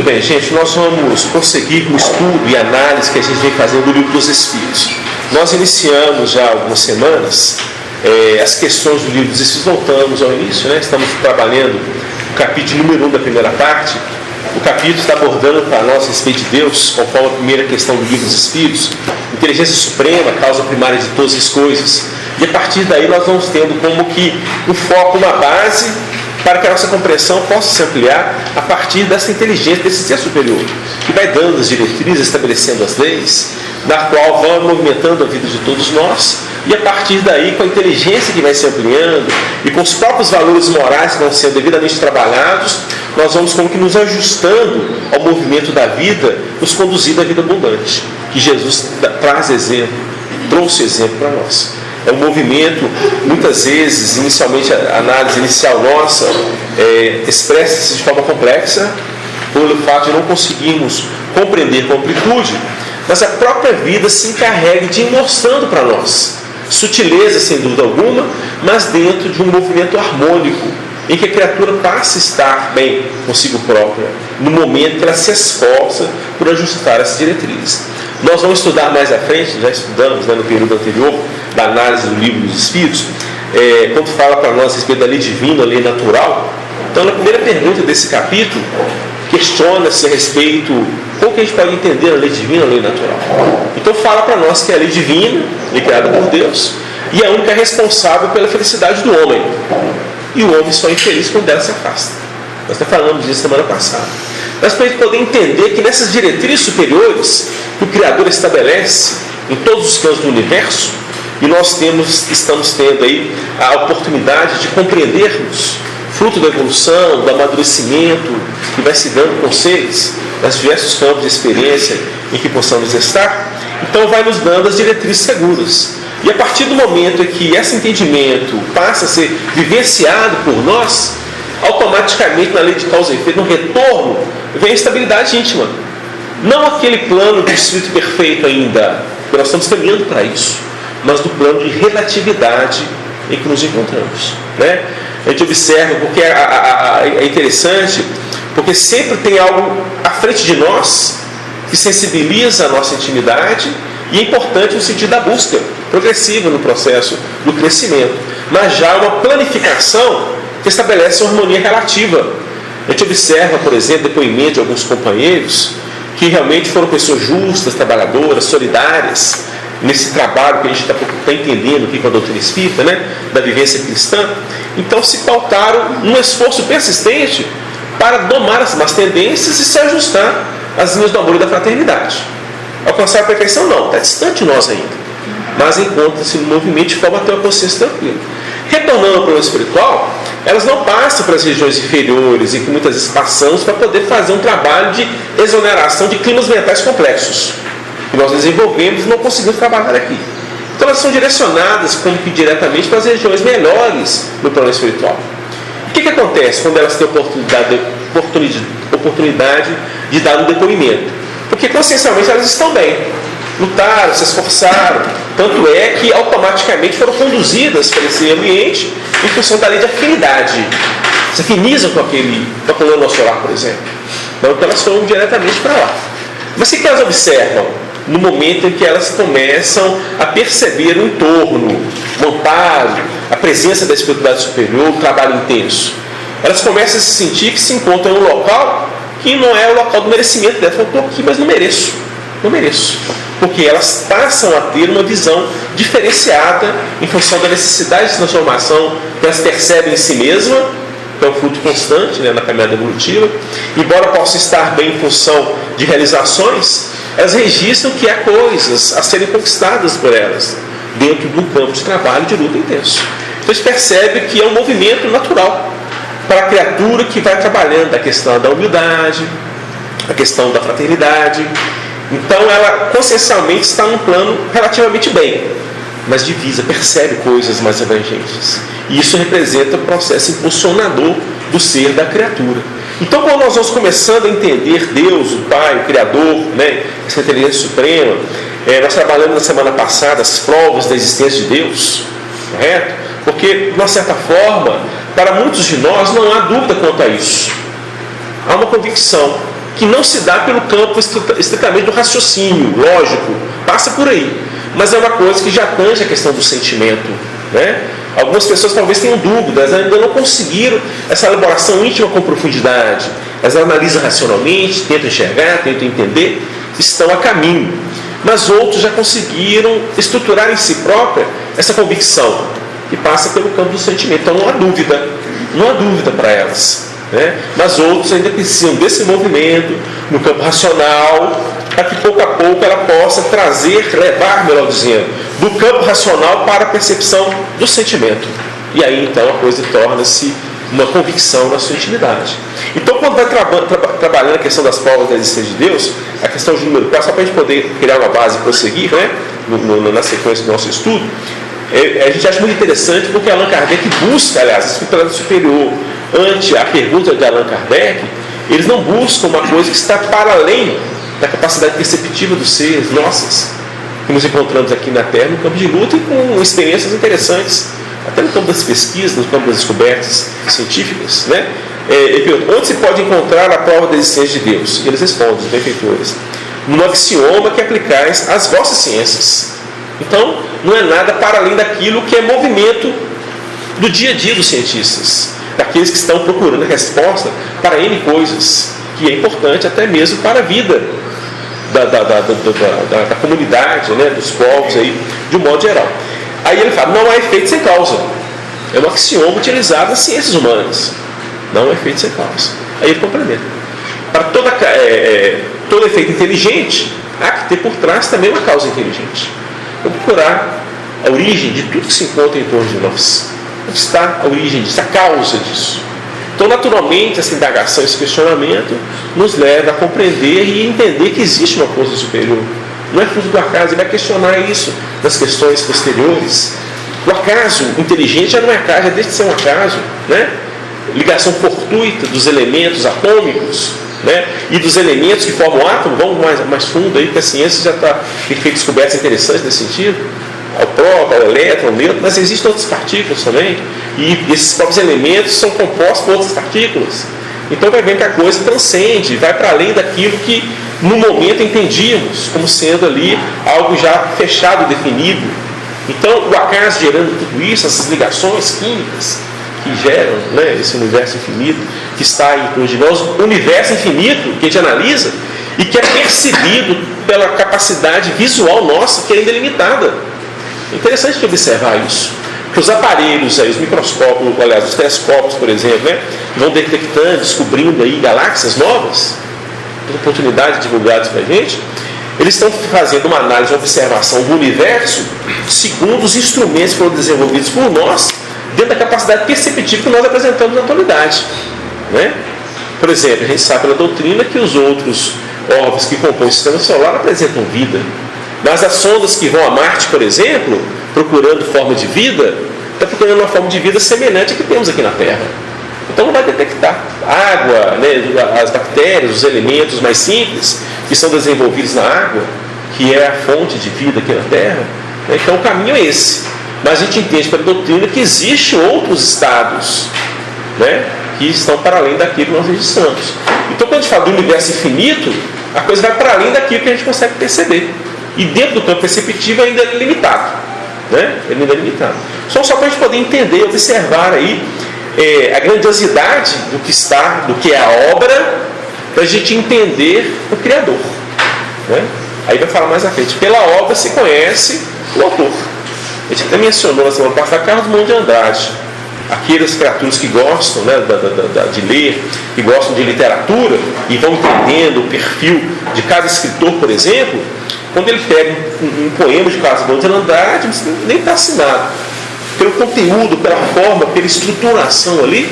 bem, gente, nós vamos prosseguir com o estudo e análise que a gente vem fazendo do Livro dos Espíritos. Nós iniciamos já há algumas semanas as questões do Livro dos Espíritos, voltamos ao início, né? Estamos trabalhando o capítulo número 1 da primeira parte. O capítulo está abordando para nós a respeito de Deus, conforme a primeira questão do Livro dos Espíritos, inteligência suprema, causa primária de todas as coisas. E a partir daí nós vamos tendo como que um foco, uma base, para que a nossa compreensão possa se ampliar a partir dessa inteligência, desse ser superior, que vai dando as diretrizes, estabelecendo as leis, na qual vão movimentando a vida de todos nós, e a partir daí, com a inteligência que vai se ampliando, e com os próprios valores morais que vão sendo devidamente trabalhados, nós vamos como que nos ajustando ao movimento da vida, nos conduzindo à vida abundante, que Jesus traz exemplo, trouxe exemplo para nós. É um movimento, muitas vezes, inicialmente, a análise inicial nossa expressa-se de forma complexa, pelo fato de não conseguirmos compreender com amplitude, mas a própria vida se encarrega de ir mostrando para nós sutileza, sem dúvida alguma, mas dentro de um movimento harmônico, em que a criatura passa a estar bem consigo própria, no momento que ela se esforça por ajustar essas diretrizes. Nós vamos estudar mais à frente, já estudamos no período anterior, da análise do Livro dos Espíritos, quando fala para nós a respeito da lei divina, a lei natural. Então, na primeira pergunta desse capítulo, questiona-se a respeito como que a gente pode entender a lei divina, a lei natural. Então, fala para nós que é a lei divina, lei criada por Deus, e é a única responsável pela felicidade do homem. E o homem só é infeliz quando dela se afasta. Nós até falamos disso semana passada. Mas para a gente poder entender que nessas diretrizes superiores que o Criador estabelece em todos os cantos do universo, e nós estamos tendo aí a oportunidade de compreendermos, fruto da evolução, do amadurecimento que vai se dando com seres, nos diversos campos de experiência em que possamos estar, então vai nos dando as diretrizes seguras. E a partir do momento em que esse entendimento passa a ser vivenciado por nós, automaticamente na lei de causa e efeito, no retorno, vem a estabilidade íntima. Não aquele plano do espírito perfeito ainda, porque nós estamos caminhando para isso, mas do plano de relatividade em que nos encontramos, né? A gente observa, porque é interessante, porque sempre tem algo à frente de nós que sensibiliza a nossa intimidade, e é importante no sentido da busca progressiva no processo do crescimento, mas já uma planificação que estabelece uma harmonia relativa. A gente observa, por exemplo, depoimento de alguns companheiros que realmente foram pessoas justas, trabalhadoras, solidárias, nesse trabalho que a gente está entendendo aqui com a doutrina espírita, né, da vivência cristã. Então se pautaram num esforço persistente para domar as más tendências e se ajustar às linhas do amor e da fraternidade. Alcançar a perfeição não, está distante de nós ainda, mas encontra-se no movimento de forma a ter uma consciência tranquila. Retornando ao plano espiritual, elas não passam para as regiões inferiores, em que muitas vezes passamos para poder fazer um trabalho de exoneração de climas mentais complexos, que nós desenvolvemos e não conseguimos trabalhar aqui. Então elas são direcionadas como que diretamente para as regiões melhores do plano espiritual. O que acontece quando elas têm oportunidade de dar um depoimento? Porque consciencialmente elas estão bem, lutaram, se esforçaram, tanto é que automaticamente foram conduzidas para esse ambiente em função da lei de afinidade. Se afinizam com a coluna nosso solar, por exemplo. Então elas foram diretamente para lá. Mas o que elas observam? No momento em que elas começam a perceber o entorno, o amparo, a presença da espiritualidade superior, o trabalho intenso. Elas começam a se sentir que se encontram em um local que não é o local do merecimento delas. Eu estou aqui, mas não mereço. Não mereço. Porque elas passam a ter uma visão diferenciada em função da necessidade de transformação que elas percebem em si mesmas, que é um fruto constante, né, na caminhada evolutiva. Embora possa estar bem em função de realizações, elas registram que há coisas a serem conquistadas por elas dentro do campo de trabalho de luta intenso. Então eles percebem que é um movimento natural para a criatura que vai trabalhando a questão da humildade, a questão da fraternidade. Então ela consciencialmente está num plano relativamente bem, mas divisa, percebe coisas mais abrangentes. E isso representa o processo impulsionador do ser da criatura. Então, quando nós vamos começando a entender Deus, o Pai, o Criador, né, essa inteligência suprema, nós trabalhamos na semana passada as provas da existência de Deus, correto? Porque, de uma certa forma, para muitos de nós não há dúvida quanto a isso. Há uma convicção que não se dá pelo campo estritamente do raciocínio lógico, passa por aí, mas é uma coisa que já tange a questão do sentimento, né? Algumas pessoas talvez tenham dúvidas, ainda não conseguiram essa elaboração íntima com profundidade, elas analisam racionalmente, tentam enxergar, tentam entender, estão a caminho, mas outros já conseguiram estruturar em si própria essa convicção, que passa pelo campo do sentimento. Então não há dúvida para elas, né? Mas outros ainda precisam desse movimento no campo racional, para que pouco a pouco ela possa levar, melhor dizendo, do campo racional para a percepção do sentimento. E aí então a coisa torna-se uma convicção na sua intimidade. Então, quando vai trabalhando a questão das provas da existência de Deus, a questão de número 4, só para a gente poder criar uma base e prosseguir, né, na sequência do nosso estudo, a gente acha muito interessante porque Allan Kardec busca, aliás, a espiritualidade superior, ante a pergunta de Allan Kardec, eles não buscam uma coisa que está para além da capacidade perceptiva dos seres nossas, que nos encontramos aqui na Terra, no campo de luta e com experiências interessantes, até no campo das pesquisas, no campo das descobertas científicas, né? Ele pergunta, onde se pode encontrar a prova da existência de Deus? E eles respondem, os benfeitores, num axioma que aplicais às vossas ciências. Então, não é nada para além daquilo que é movimento do dia a dia dos cientistas, daqueles que estão procurando resposta para N coisas, que é importante até mesmo para a vida da comunidade, né, dos povos, aí, de um modo geral. Aí ele fala, não há efeito sem causa. É um axioma utilizado nas ciências humanas. Não há efeito sem causa. Aí ele complementa. Para todo efeito inteligente, há que ter por trás também uma causa inteligente. Vamos procurar a origem de tudo que se encontra em torno de nós. Onde está a origem disso, a causa disso? Então, naturalmente, essa indagação, esse questionamento nos leva a compreender e entender que existe uma coisa superior. Não é fruto do acaso, ele vai questionar isso nas questões posteriores. O acaso inteligente já não é acaso, já deixa de ser um acaso, né? Ligação fortuita dos elementos atômicos, né? E dos elementos que formam o átomo, vamos mais fundo aí, que a ciência já tem feito descobertas interessantes nesse sentido. Ao próprio, ao elétron, ao nêutron, mas existem outras partículas também, e esses próprios elementos são compostos por outras partículas. Então vai ver que a coisa transcende, vai para além daquilo que no momento entendíamos como sendo ali algo já fechado, definido. Então o acaso gerando tudo isso, essas ligações químicas que geram, né, esse universo infinito que está em torno de nós, um universo infinito que a gente analisa e que é percebido pela capacidade visual nossa, que ainda é limitada. É interessante observar isso, que os aparelhos, aí, os microscópios, aliás, os telescópios, por exemplo, né, vão detectando, descobrindo aí galáxias novas, oportunidades divulgadas para a gente, eles estão fazendo uma análise, uma observação do universo segundo os instrumentos que foram desenvolvidos por nós, dentro da capacidade perceptiva que nós apresentamos na atualidade, né? Por exemplo, a gente sabe pela doutrina que os outros órgãos que compõem o sistema solar apresentam vida. Mas as sondas que vão a Marte, por exemplo, procurando forma de vida, está procurando uma forma de vida semelhante à que temos aqui na Terra. Então não vai detectar água, né, as bactérias, os elementos mais simples que são desenvolvidos na água, que é a fonte de vida aqui na Terra. Então o caminho é esse. Mas a gente entende pela doutrina que existem outros estados, né, que estão para além daquilo que nós registramos. Então quando a gente fala do universo infinito, a coisa vai para além daquilo que a gente consegue perceber. E dentro do campo perceptivo ainda é limitado, né? Ele ainda é limitado. Só para a gente poder entender, observar aí a grandiosidade do que é a obra, para a gente entender o Criador, né? Aí vai falar mais à frente. Pela obra se conhece o autor. A gente até mencionou na semana passada Carlos Drummond de Andrade. Aquelas criaturas que gostam, né, de ler, que gostam de literatura e vão entendendo o perfil de cada escritor, por exemplo, quando ele pega um poema de Carlos Drummond de Andrade, nem está assinado. Pelo conteúdo, pela forma, pela estruturação ali,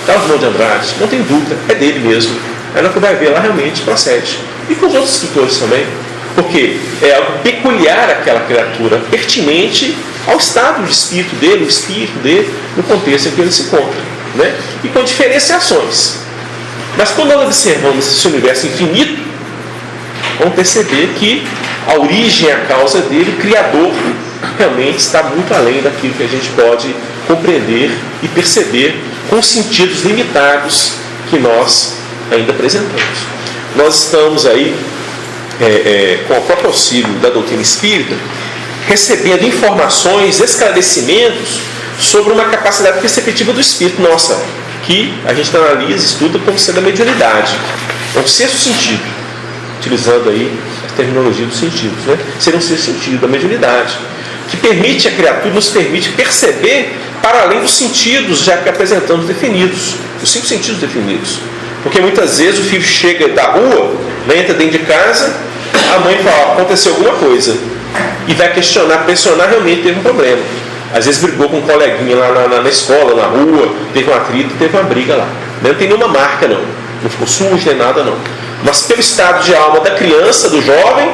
Carlos Drummond de Andrade, não tem dúvida, é dele mesmo. Aí você vai ver lá realmente procede. E com os outros escritores também. Porque é algo peculiar àquela criatura, pertinente ao estado de espírito dele, o espírito dele, no contexto em que ele se encontra, né? E com diferenciações. Mas quando nós observamos esse universo infinito, vamos perceber que a origem, a causa dele, o Criador, realmente está muito além daquilo que a gente pode compreender e perceber com os sentidos limitados que nós ainda apresentamos. Nós estamos aí, com o próprio auxílio da doutrina espírita, recebendo informações, esclarecimentos sobre uma capacidade perceptiva do espírito nossa, que a gente analisa, estuda como sendo a mediunidade. É um sexto sentido, utilizando aí a terminologia dos sentidos, né? Seria um sexto sentido da mediunidade, que permite a criatura, nos permite perceber para além dos sentidos já que apresentamos definidos, os 5 sentidos definidos. Porque muitas vezes o filho chega da rua, né, entra dentro de casa, a mãe fala, aconteceu alguma coisa, e vai questionar, pressionar, realmente teve um problema. Às vezes brigou com um coleguinha lá na escola, na rua, teve um atrito, teve uma briga lá. Não tem nenhuma marca não ficou sujo nem nada não. Mas pelo estado de alma da criança, do jovem,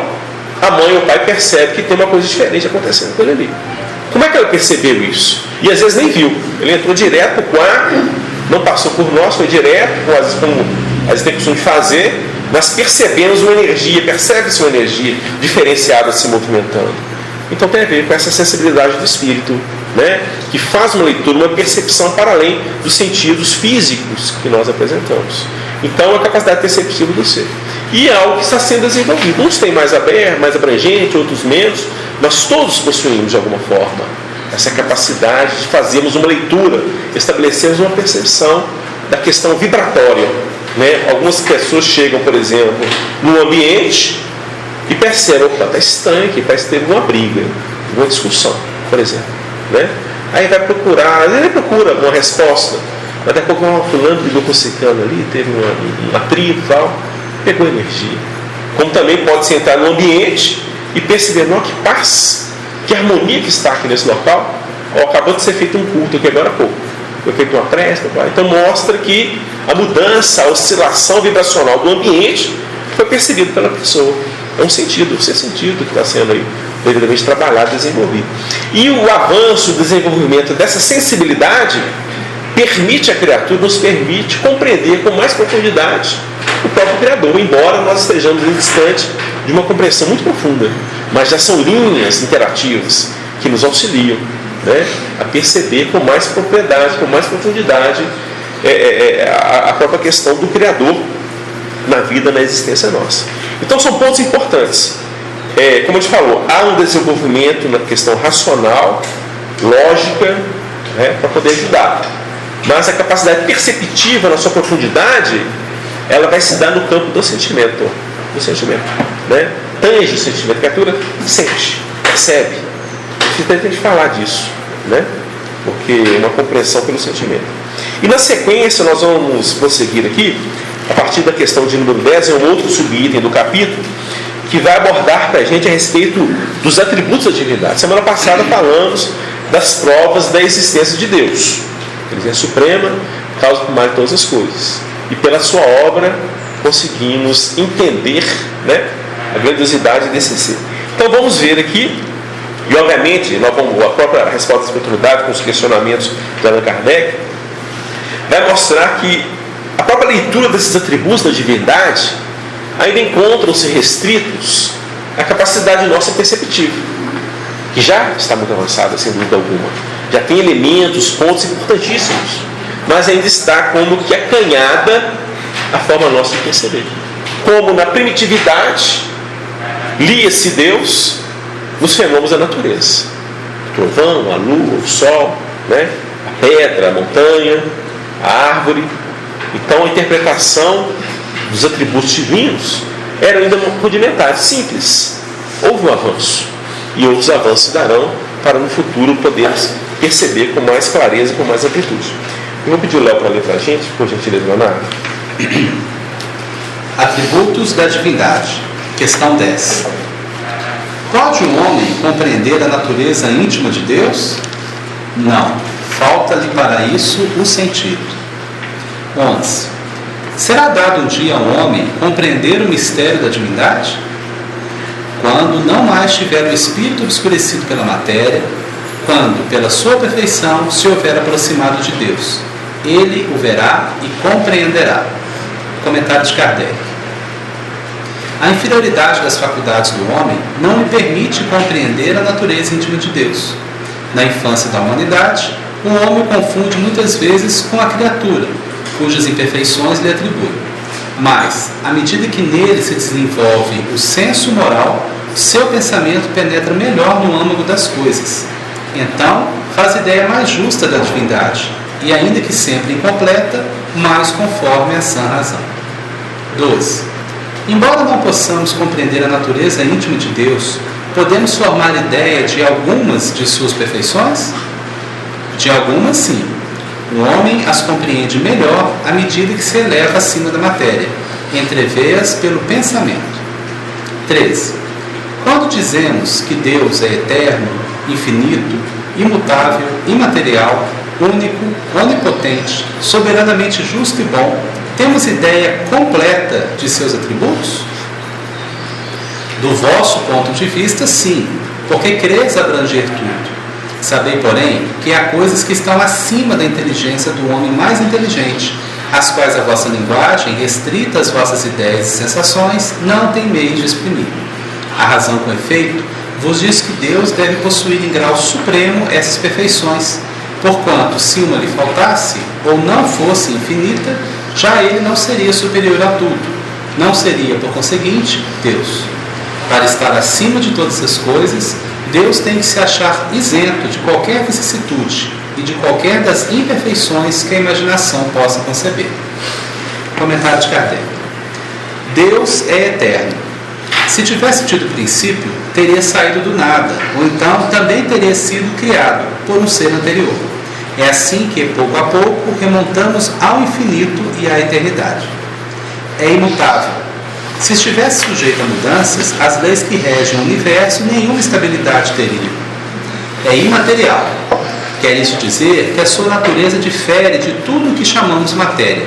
a mãe ou o pai percebe que tem uma coisa diferente acontecendo com ele ali. Como é que ela percebeu isso? E às vezes nem viu. Ele entrou direto para o quarto, não passou por nós, foi direto, às vezes como às vezes tem costume de fazer, mas percebemos uma energia, percebe-se uma energia diferenciada se movimentando. Então tem a ver com essa sensibilidade do espírito, né? Que faz uma leitura, uma percepção para além dos sentidos físicos que nós apresentamos. Então a capacidade perceptiva do ser. E é algo que está sendo desenvolvido. Uns têm mais aberto, mais abrangente, outros menos, mas todos possuímos de alguma forma essa capacidade de fazermos uma leitura, estabelecermos uma percepção da questão vibratória, né? Algumas pessoas chegam, por exemplo, num ambiente e percebem, opa, está estranho aqui, parece que teve uma briga, uma discussão, por exemplo, né? Aí vai procurar, ele procura uma resposta, mas daqui a pouco fulano brigou com o ciclano ali, teve um atrito e tal, pegou energia. Como também pode sentar no ambiente e perceber, não, que paz, que harmonia que está aqui nesse local. Acabou de ser feito um culto aqui agora há pouco, foi feita uma presta, então mostra que a mudança, a oscilação vibracional do ambiente foi percebida pela pessoa. É um sentido, o sentido que está sendo aí devidamente trabalhado, desenvolvido. E o avanço, o desenvolvimento dessa sensibilidade permite a criatura, nos permite compreender com mais profundidade o próprio Criador, embora nós estejamos distante de uma compreensão muito profunda, mas já são linhas interativas que nos auxiliam, né, a perceber com mais propriedade, com mais profundidade a própria questão do Criador na vida, na existência nossa. Então são pontos importantes. Como a gente falou, há um desenvolvimento na questão racional, lógica, né, para poder ajudar. Mas a capacidade perceptiva na sua profundidade, ela vai se dar no campo do sentimento. Do sentimento, né? Tange o sentimento, a criatura sente, percebe. A gente falar disso, né? Porque é uma compreensão pelo sentimento. E na sequência nós vamos prosseguir aqui, a partir da questão de número 10, é um outro subitem do capítulo, que vai abordar para a gente a respeito dos atributos da divindade. Semana passada falamos das provas da existência de Deus. Ele é suprema, causa primária de todas as coisas. E pela sua obra conseguimos entender, né, a grandiosidade desse ser. Então vamos ver aqui, e obviamente nós vamos, a própria resposta da espiritualidade com os questionamentos de Allan Kardec vai mostrar que a própria leitura desses atributos da divindade ainda encontram-se restritos à capacidade nossa perceptiva, que já está muito avançada, sem dúvida alguma. Já tem elementos, pontos importantíssimos, mas ainda está como que acanhada a forma nossa de perceber. Como na primitividade lia-se Deus nos fenômenos da natureza. O trovão, a lua, o sol, né? A pedra, a montanha, a árvore. Então a interpretação dos atributos divinos era ainda rudimentar, simples. Houve um avanço. E outros avanços darão para no futuro podermos perceber com mais clareza, com mais amplitude. Eu vou pedir o Léo para ler para a gente, por gentileza, Leonardo. Atributos da divindade. Questão 10. Pode um homem compreender a natureza íntima de Deus? Não. Falta-lhe para isso o sentido. 11. Será dado um dia ao homem compreender o mistério da divindade? Quando não mais tiver o espírito obscurecido pela matéria, quando, pela sua perfeição, se houver aproximado de Deus, ele o verá e compreenderá. Comentário de Kardec. A inferioridade das faculdades do homem não lhe permite compreender a natureza íntima de Deus. Na infância da humanidade, o homem o confunde muitas vezes com a criatura, cujas imperfeições lhe atribui. Mas, à medida que nele se desenvolve o senso moral, seu pensamento penetra melhor no âmago das coisas. Então, faz ideia mais justa da divindade, e ainda que sempre incompleta, mais conforme a sã razão. 12. Embora não possamos compreender a natureza íntima de Deus, podemos formar ideia de algumas de suas perfeições? De algumas, sim. O homem as compreende melhor à medida que se eleva acima da matéria, entrevê-as pelo pensamento. 13. Quando dizemos que Deus é eterno, infinito, imutável, imaterial, único, onipotente, soberanamente justo e bom, temos ideia completa de seus atributos? Do vosso ponto de vista, sim, porque credes abranger tudo. Sabei, porém, que há coisas que estão acima da inteligência do homem mais inteligente, as quais a vossa linguagem, restrita às vossas ideias e sensações, não tem meio de exprimir. A razão, com efeito, vos diz que Deus deve possuir em grau supremo essas perfeições, porquanto, se uma lhe faltasse, ou não fosse infinita, já ele não seria superior a tudo, não seria, por conseguinte, Deus. Para estar acima de todas as coisas, Deus tem que se achar isento de qualquer vicissitude e de qualquer das imperfeições que a imaginação possa conceber. Comentário de Kardec. Deus é eterno. Se tivesse tido princípio, teria saído do nada, ou então também teria sido criado por um ser anterior. É assim que, pouco a pouco, remontamos ao infinito e à eternidade. É imutável. Se estivesse sujeito a mudanças, as leis que regem o universo nenhuma estabilidade teriam. É imaterial. Quer isso dizer que a sua natureza difere de tudo o que chamamos matéria.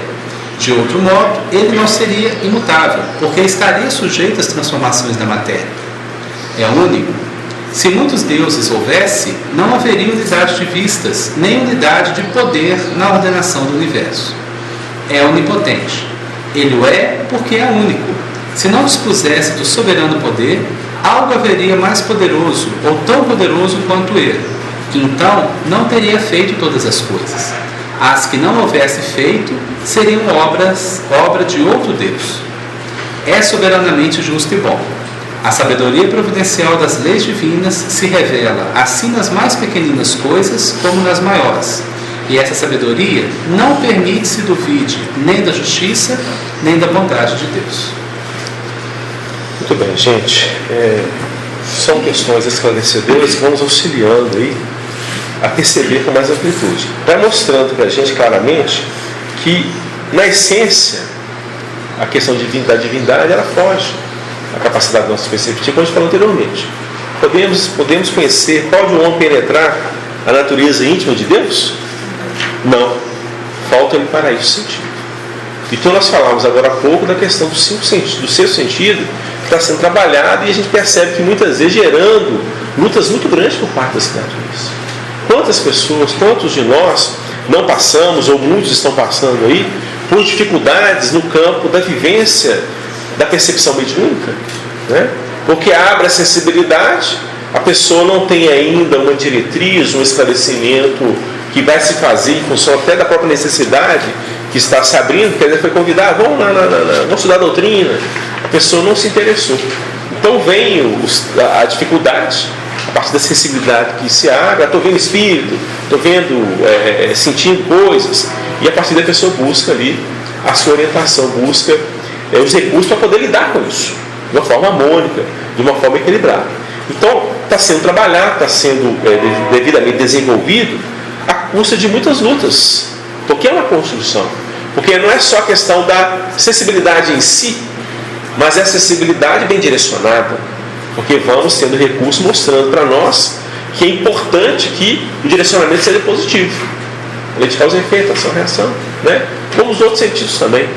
De outro modo, ele não seria imutável, porque estaria sujeito às transformações da matéria. É único. Se muitos deuses houvesse, não haveria unidade de vistas, nem unidade de poder na ordenação do universo. É onipotente. Ele o é porque é único. Se não dispusesse do soberano poder, algo haveria mais poderoso, ou tão poderoso quanto ele, que então não teria feito todas as coisas. As que não houvesse feito seriam obra de outro Deus. É soberanamente justo e bom. A sabedoria providencial das leis divinas se revela assim nas mais pequeninas coisas como nas maiores. E essa sabedoria não permite que se duvide nem da justiça, nem da bondade de Deus. Muito bem, gente. São questões esclarecedoras que vão nos auxiliando aí a perceber com mais amplitude. Vai mostrando para a gente claramente que, na essência, a questão da divindade, ela foge à capacidade nossa perceptiva, como a gente falou anteriormente. Podemos conhecer, pode o homem penetrar a natureza íntima de Deus? Não. Falta-lhe para isso sentido. Então nós falamos agora há pouco da questão do sexto sentido, que está sendo trabalhado, e a gente percebe que muitas vezes gerando lutas muito grandes por parte das criaturas. Quantas pessoas, quantos de nós não passamos, ou muitos estão passando aí, por dificuldades no campo da vivência da percepção mediúnica, né? Porque abre a sensibilidade, a pessoa não tem ainda uma diretriz, um esclarecimento que vai se fazer em função até da própria necessidade que está se abrindo, quer dizer, foi convidado, vamos estudar a doutrina, a pessoa não se interessou. Então vem a dificuldade, a partir da sensibilidade que se abre, estou vendo espírito, estou vendo, sentindo coisas, e a partir da pessoa busca ali a sua orientação, busca os recursos para poder lidar com isso, de uma forma harmônica, de uma forma equilibrada. Então, está sendo trabalhado, está sendo devidamente desenvolvido à custa de muitas lutas, porque é uma construção. Porque não é só a questão da sensibilidade em si, mas é a sensibilidade bem direcionada, porque vamos tendo recursos mostrando para nós que é importante que o direcionamento seja positivo. A lei de causa e efeito, ação e reação, né? Como os outros sentidos também,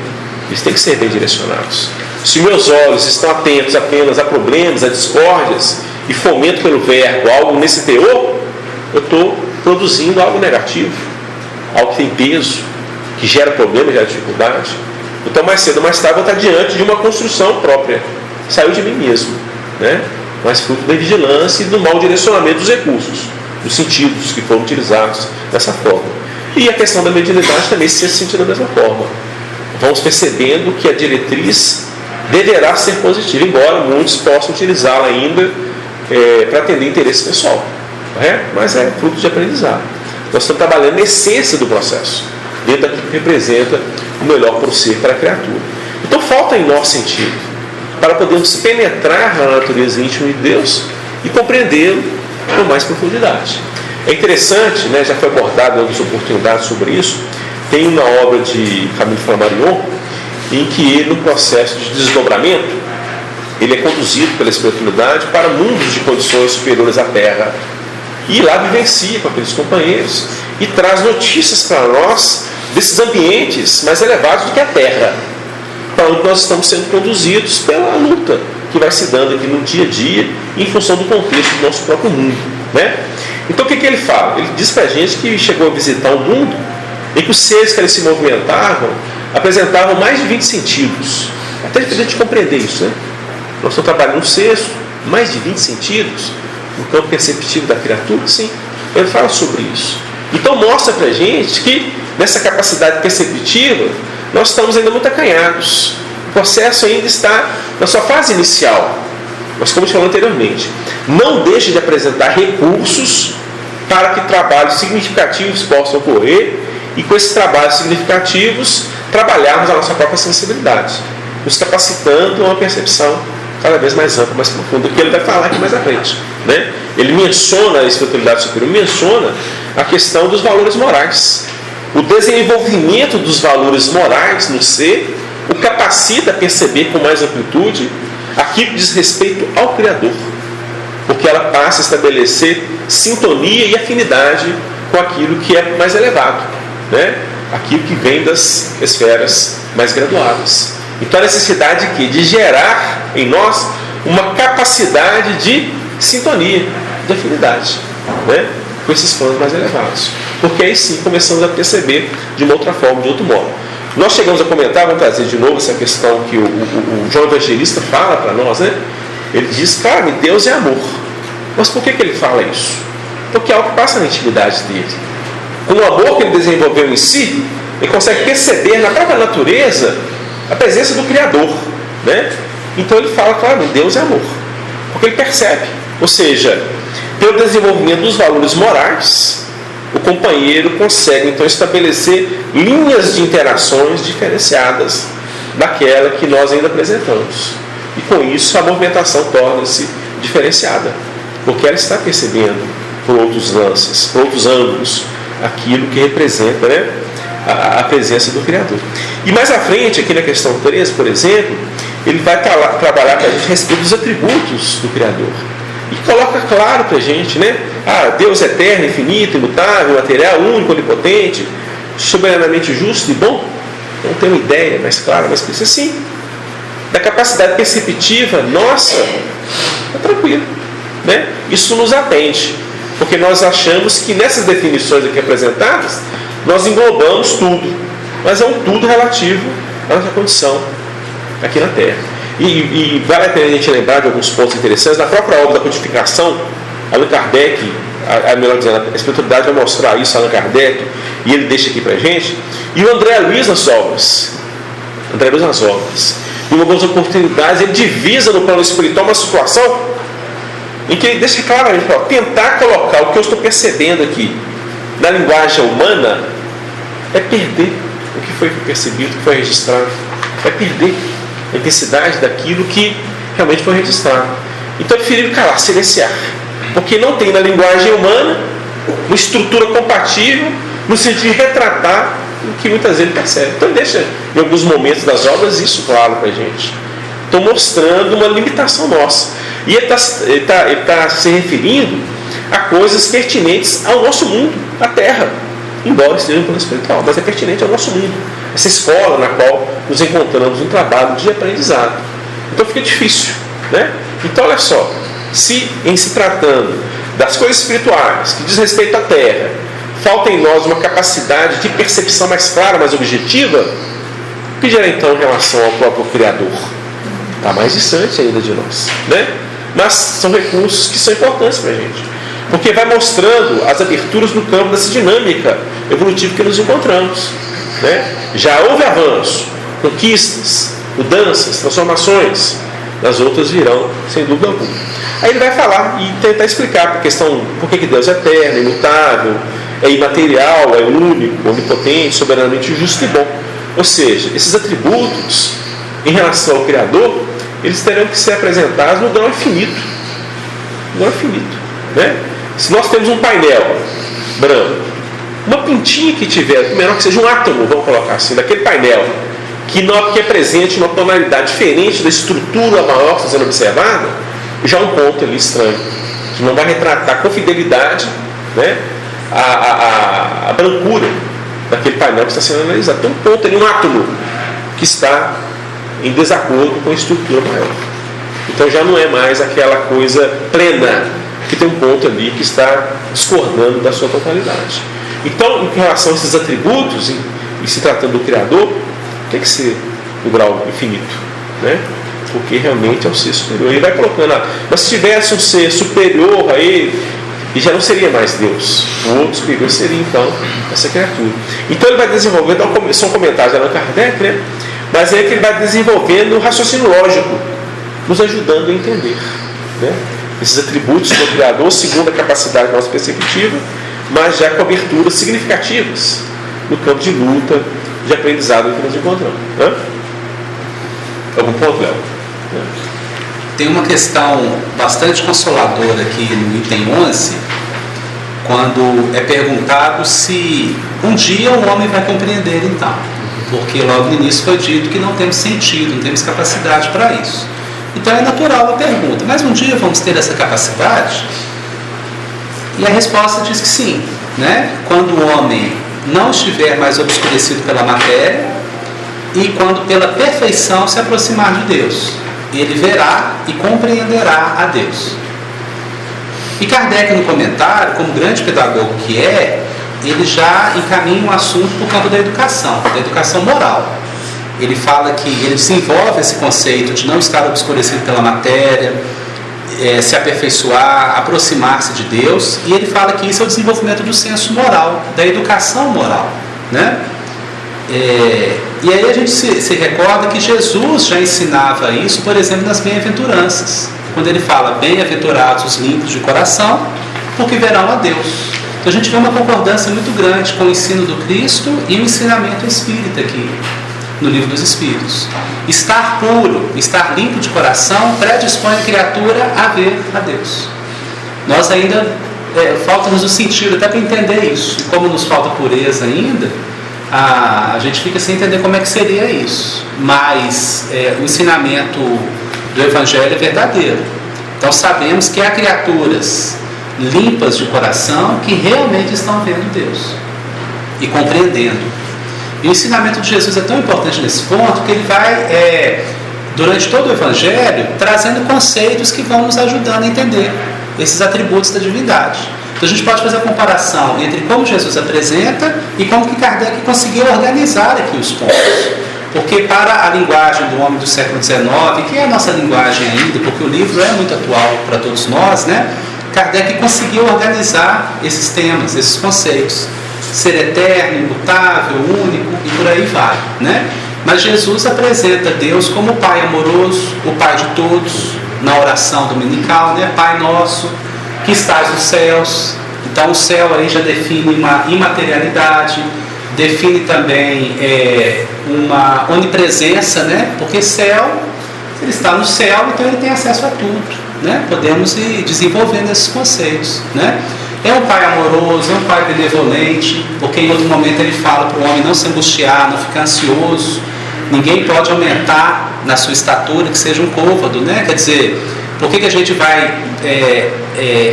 eles têm que ser bem direcionados. Se meus olhos estão atentos apenas a problemas, a discórdias, e fomento pelo verbo algo nesse teor, eu estou produzindo algo negativo, algo que tem peso, que gera problema, gera dificuldade. Então, mais cedo ou mais tarde, eu vou estar diante de uma construção própria. Saiu de mim mesmo, né? Mas fruto da vigilância e do mau direcionamento dos recursos, dos sentidos que foram utilizados dessa forma. E a questão da mediunidade também se sente da mesma forma. vamos percebendo que a diretriz deverá ser positiva, embora muitos possam utilizá-la ainda para atender interesse pessoal. Mas é fruto de aprendizado. Nós estamos trabalhando na essência do processo, dentro daquilo que representa o melhor para o ser, para a criatura. Então falta em nós sentido, para podermos penetrar na natureza íntima de Deus e compreendê-lo com mais profundidade. É interessante, já foi abordado em outras oportunidades sobre isso, tem uma obra de Camille Flammarion, em que ele, no processo de desdobramento, ele é conduzido pela espiritualidade para mundos de condições superiores à Terra, e lá vivencia com aqueles companheiros e traz notícias para nós desses ambientes mais elevados do que a Terra, para onde nós estamos sendo conduzidos pela luta que vai se dando aqui no dia a dia, em função do contexto do nosso próprio mundo. Então o que ele fala? Ele diz para a gente que chegou a visitar um mundo em que os seres que ali se movimentavam apresentavam mais de 20 sentidos. Até difícil de compreender isso, Nós estamos trabalhando no sexto, mais de 20 sentidos, no campo perceptivo da criatura, sim. Ele fala sobre isso. Então mostra para a gente que nessa capacidade perceptiva nós estamos ainda muito acanhados. O processo ainda está na sua fase inicial. Mas como eu falei anteriormente, não deixe de apresentar recursos para que trabalhos significativos possam ocorrer e com esses trabalhos significativos trabalharmos a nossa própria sensibilidade, nos capacitando a uma percepção cada vez mais ampla, mais profunda, que ele vai falar aqui mais à frente. Ele menciona a espiritualidade superior, menciona a questão dos valores morais. O desenvolvimento dos valores morais no ser o capacita a perceber com mais amplitude aquilo que diz respeito ao Criador, porque ela passa a estabelecer sintonia e afinidade com aquilo que é mais elevado, aquilo que vem das esferas mais graduadas. Então a necessidade de gerar em nós uma capacidade de sintonia, de afinidade, com esses planos mais elevados, porque aí sim começamos a perceber de uma outra forma, de outro modo. Nós chegamos a comentar, vamos trazer de novo essa questão que o João Evangelista fala para nós, Ele diz, claro, Deus é amor. Mas por que ele fala isso? Porque é algo que passa na intimidade dele. Com o amor que ele desenvolveu em si, ele consegue perceber na própria natureza a presença do Criador. Então ele fala, claro, Deus é amor. Porque ele percebe. Ou seja, pelo desenvolvimento dos valores morais, o companheiro consegue então estabelecer linhas de interações diferenciadas daquela que nós ainda apresentamos. E com isso a movimentação torna-se diferenciada, porque ela está percebendo por outros lances, por outros ângulos, aquilo que representa a presença do Criador. E mais à frente, aqui na questão 13, por exemplo, ele vai trabalhar para a gente a respeito dos atributos do Criador. E coloca claro para a gente, Deus é eterno, infinito, imutável, material, único, onipotente, soberanamente justo e bom. Não tem uma ideia mais clara, mais precisa sim. Da capacidade perceptiva nossa, é tranquilo. Isso nos atende, porque nós achamos que nessas definições aqui apresentadas, nós englobamos tudo, mas é um tudo relativo à nossa condição aqui na Terra. E vale a pena a gente lembrar de alguns pontos interessantes. Na própria obra da codificação, Allan Kardec, melhor dizendo, a espiritualidade vai mostrar isso a Allan Kardec, e ele deixa aqui para a gente, e o André Luiz nas obras. Em algumas oportunidades, ele divisa no plano espiritual uma situação em que ele deixa claramente, tentar colocar o que eu estou percebendo aqui na linguagem humana é perder o que foi percebido, o que foi registrado. É perder a intensidade daquilo que realmente foi registrado. Então é preferível calar, silenciar, porque não tem na linguagem humana uma estrutura compatível no sentido de retratar o que muitas vezes ele percebe. Então deixa em alguns momentos das obras isso claro para a gente. Estou mostrando uma limitação nossa. E ele está se referindo a coisas pertinentes ao nosso mundo, à Terra, embora esteja no plano espiritual, mas é pertinente ao nosso mundo, essa escola na qual nos encontramos um trabalho de aprendizado. Então fica difícil, Então olha só, em se tratando das coisas espirituais que diz respeito à Terra, falta em nós uma capacidade de percepção mais clara, mais objetiva, o que dirá então em relação ao próprio Criador? Está mais distante ainda de nós, Mas são recursos que são importantes para a gente, porque vai mostrando as aberturas no campo dessa dinâmica evolutiva que nos encontramos. Já houve avanço, conquistas, mudanças, transformações. As outras virão, sem dúvida alguma. Aí ele vai falar e tentar explicar a questão, por que Deus é eterno, imutável, é imaterial, é único, onipotente, soberanamente justo e bom. Ou seja, esses atributos, em relação ao Criador, eles terão que ser apresentados no grau infinito. No grau infinito, né? Se nós temos um painel branco, uma pintinha que tiver, menor que seja um átomo, vamos colocar assim, daquele painel, que é presente uma tonalidade diferente da estrutura maior que está sendo observada, já é um ponto ali estranho, que não vai retratar com fidelidade, né, a brancura daquele painel que está sendo analisado. Tem um ponto ali, um átomo, que está em desacordo com a estrutura maior. Então já não é mais aquela coisa plena, que tem um ponto ali que está discordando da sua totalidade. Então, em relação a esses atributos, e se tratando do Criador, tem que ser no grau infinito, né? Porque realmente é o ser superior. Ele vai colocando, mas se tivesse um ser superior a ele, e já não seria mais Deus, o outro superior seria então essa criatura. Então ele vai desenvolvendo, são comentários de Allan Kardec, né? Mas é que ele vai desenvolvendo um raciocínio lógico, nos ajudando a entender, né, esses atributos do Criador, segundo a capacidade nossa perceptiva, mas já com aberturas significativas no campo de luta, de aprendizado que nós encontramos, né? Algum ponto, Léo? Tem uma questão bastante consoladora aqui no item 11, quando é perguntado se um dia o homem vai compreender então, porque logo no início foi dito que não temos sentido, não temos capacidade para isso. Então é natural a pergunta, mas um dia vamos ter essa capacidade? E a resposta diz que sim, né? Quando o homem não estiver mais obscurecido pela matéria e quando pela perfeição se aproximar de Deus, ele verá e compreenderá a Deus. E Kardec, no comentário, como grande pedagogo que é, ele já encaminha um assunto para o campo da educação moral. Ele fala que ele desenvolve esse conceito de não estar obscurecido pela matéria, se aperfeiçoar, aproximar-se de Deus, e ele fala que isso é o desenvolvimento do senso moral, da educação moral, né? E aí a gente se recorda que Jesus já ensinava isso, por exemplo, nas bem-aventuranças, quando ele fala: bem-aventurados os limpos de coração, porque verão a Deus. Então a gente vê uma concordância muito grande com o ensino do Cristo e o ensinamento espírita aqui no Livro dos Espíritos. Estar puro, estar limpo de coração predispõe a criatura a ver a Deus. Nós ainda falta-nos o sentido até para entender isso. E como nos falta pureza ainda, a gente fica sem entender como é que seria isso. Mas o ensinamento do Evangelho é verdadeiro. Então sabemos que há criaturas limpas de coração que realmente estão vendo Deus e compreendendo. E o ensinamento de Jesus é tão importante nesse ponto que ele vai, durante todo o Evangelho, trazendo conceitos que vão nos ajudando a entender esses atributos da divindade. Então a gente pode fazer a comparação entre como Jesus apresenta e como que Kardec conseguiu organizar aqui os pontos. Porque para a linguagem do homem do século XIX, que é a nossa linguagem ainda, porque o livro é muito atual para todos nós, né? Kardec conseguiu organizar esses temas, esses conceitos. Ser eterno, imutável, único e por aí vai, né? Mas Jesus apresenta Deus como Pai amoroso, o Pai de todos, na oração dominical, né? Pai nosso, que estás nos céus. Então o céu aí já define uma imaterialidade, define também uma onipresença, né? Porque céu, ele está no céu, então ele tem acesso a tudo, né? Podemos ir desenvolvendo esses conceitos, né? É um Pai amoroso, é um Pai benevolente, porque em outro momento ele fala para o homem não se angustiar, não ficar ansioso. Ninguém pode aumentar na sua estatura que seja um côvado, né? Quer dizer, por que a gente vai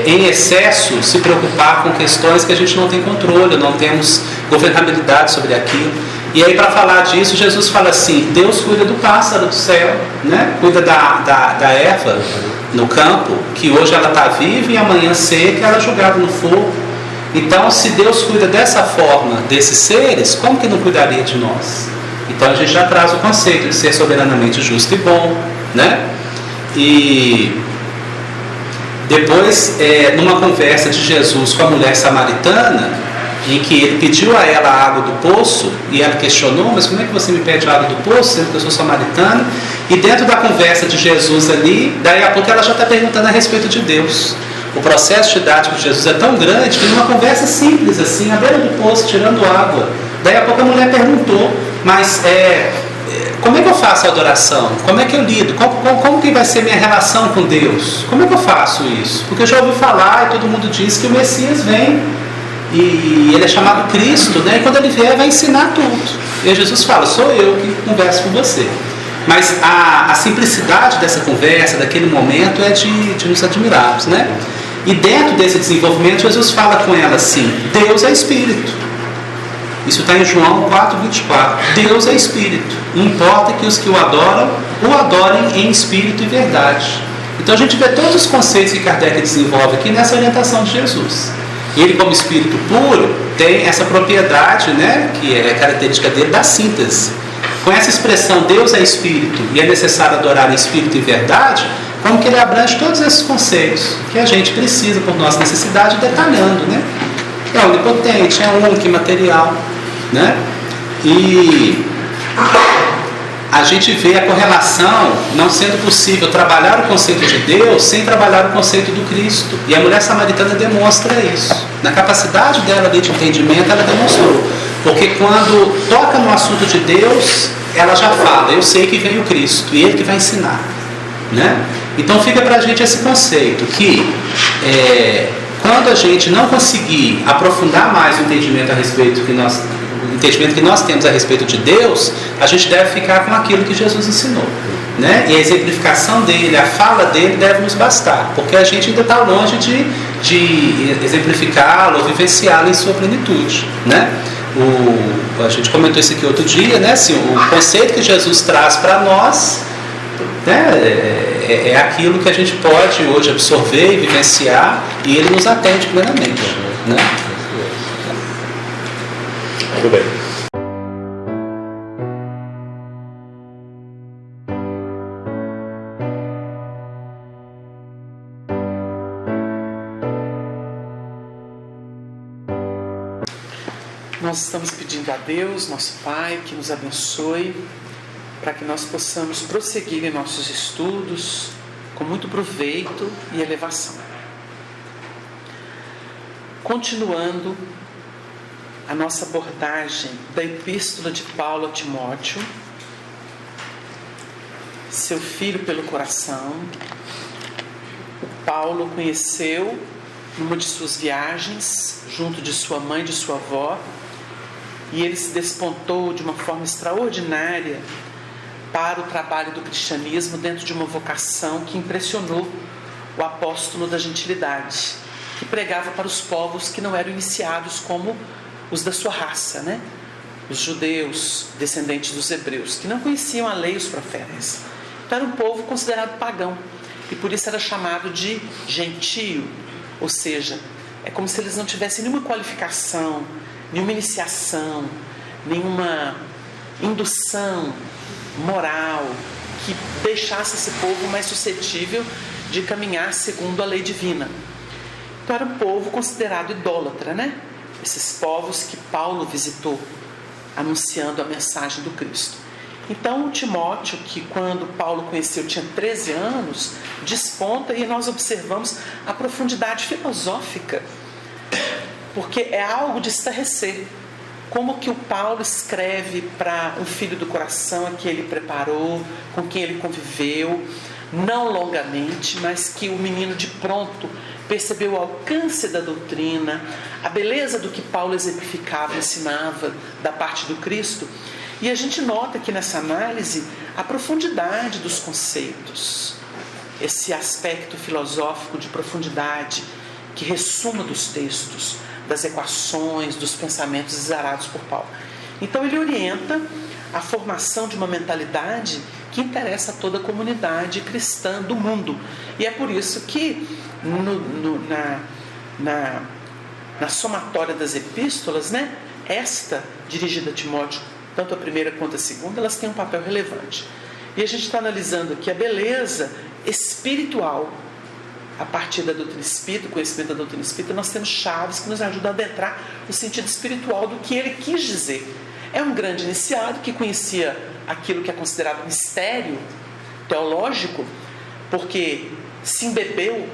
em excesso se preocupar com questões que a gente não tem controle, não temos governabilidade sobre aquilo? E aí, para falar disso, Jesus fala assim: Deus cuida do pássaro do céu, né? Cuida da erva no campo, que hoje ela está viva e amanhã seca, ela é jogada no fogo. Então, se Deus cuida dessa forma desses seres, como que não cuidaria de nós? Então a gente já traz o conceito de ser soberanamente justo e bom, né? E depois, numa conversa de Jesus com a mulher samaritana, em que ele pediu a ela a água do poço, e ela questionou, mas como é que você me pede a água do poço, sendo que eu sou samaritana? E dentro da conversa de Jesus ali, daí a pouco ela já está perguntando a respeito de Deus. O processo didático de Jesus é tão grande que numa conversa simples assim, à beira do poço, tirando água, daí a pouco a mulher perguntou, mas como é que eu faço a adoração? Como é que eu lido? Como que vai ser minha relação com Deus? Como é que eu faço isso? Porque eu já ouvi falar e todo mundo diz que o Messias vem e ele é chamado Cristo, né? E quando ele vier vai ensinar tudo. E Jesus fala, sou eu que converso com você. Mas a simplicidade dessa conversa, daquele momento, é de nos admirarmos, né? E dentro desse desenvolvimento, Jesus fala com ela assim, Deus é Espírito. Isso está em João 4:24. Deus é Espírito. Importa que os que o adorem em Espírito e verdade. Então a gente vê todos os conceitos que Kardec desenvolve aqui nessa orientação de Jesus. E ele, como Espírito puro, tem essa propriedade, né, que é característica dele, da síntese. Com essa expressão, Deus é Espírito e é necessário adorar em Espírito e verdade, como que ele abrange todos esses conceitos que a gente precisa, por nossa necessidade, detalhando, né? É onipotente, é único, imaterial, né? E a gente vê a correlação não sendo possível trabalhar o conceito de Deus sem trabalhar o conceito do Cristo. E a mulher samaritana demonstra isso. Na capacidade dela de entendimento, ela demonstrou. Porque quando toca no assunto de Deus, ela já fala, eu sei que vem o Cristo, e Ele que vai ensinar, né? Então fica para a gente esse conceito, que quando a gente não conseguir aprofundar mais o entendimento a respeito o entendimento que nós temos a respeito de Deus, a gente deve ficar com aquilo que Jesus ensinou, né? E a exemplificação dele, a fala dele deve nos bastar, porque a gente ainda está longe de exemplificá-lo ou vivenciá-lo em sua plenitude, né? A gente comentou isso aqui outro dia, né? Assim, o conceito que Jesus traz para nós, né, é aquilo que a gente pode hoje absorver e vivenciar, e ele nos atende plenamente, né? Muito bem. Nós estamos pedindo a Deus, nosso Pai, que nos abençoe, para que nós possamos prosseguir em nossos estudos com muito proveito e elevação. Continuando a nossa abordagem da Epístola de Paulo a Timóteo, seu filho pelo coração, o Paulo conheceu numa de suas viagens, junto de sua mãe e de sua avó, e ele se despontou de uma forma extraordinária para o trabalho do cristianismo dentro de uma vocação que impressionou o apóstolo da gentilidade, que pregava para os povos que não eram iniciados como os da sua raça, né? Os judeus, descendentes dos hebreus, que não conheciam a lei e os profetas. Então era um povo considerado pagão, e por isso era chamado de gentio, ou seja, é como se eles não tivessem nenhuma qualificação, nenhuma iniciação, nenhuma indução moral que deixasse esse povo mais suscetível de caminhar segundo a lei divina. Então era um povo considerado idólatra, né? Esses povos que Paulo visitou, anunciando a mensagem do Cristo. Então o Timóteo, que quando Paulo conheceu tinha 13 anos, desponta, e nós observamos a profundidade filosófica, porque é algo de estarrecer. Como que o Paulo escreve para um filho do coração a que ele preparou, com quem ele conviveu, não longamente, mas que o menino de pronto percebeu o alcance da doutrina, a beleza do que Paulo exemplificava, ensinava da parte do Cristo. E a gente nota aqui nessa análise a profundidade dos conceitos, esse aspecto filosófico de profundidade que ressuma dos textos, das equações, dos pensamentos exarados por Paulo. Então ele orienta a formação de uma mentalidade que interessa a toda a comunidade cristã do mundo. E é por isso que na somatória das epístolas, né, esta dirigida a Timóteo, tanto a primeira quanto a segunda, elas têm um papel relevante. E a gente está analisando aqui a beleza espiritual a partir da doutrina espírita, o conhecimento da doutrina espírita, nós temos chaves que nos ajudam a adentrar o sentido espiritual do que ele quis dizer. É um grande iniciado que conhecia aquilo que é considerado mistério teológico, porque se embebeu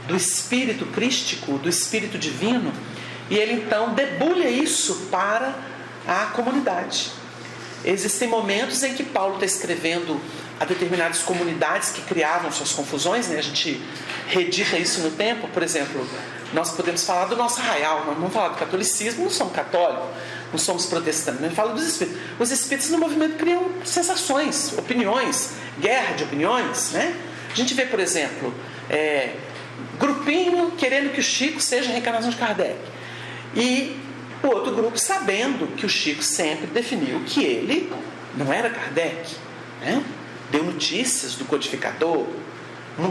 do espírito crístico, do espírito divino, e ele então debulha isso para a comunidade. Existem momentos em que Paulo está escrevendo a determinadas comunidades que criavam suas confusões, né? A gente redita isso no tempo. Por exemplo, nós podemos falar do nosso arraial, não vamos falar do catolicismo, não somos católicos, não somos protestantes, a gente fala dos espíritos. Os espíritos no movimento criam sensações, opiniões, guerra de opiniões, né? A gente vê, por exemplo, grupinho querendo que o Chico seja a reencarnação de Kardec, e o outro grupo sabendo que o Chico sempre definiu que ele não era Kardec, né? Deu notícias do codificador,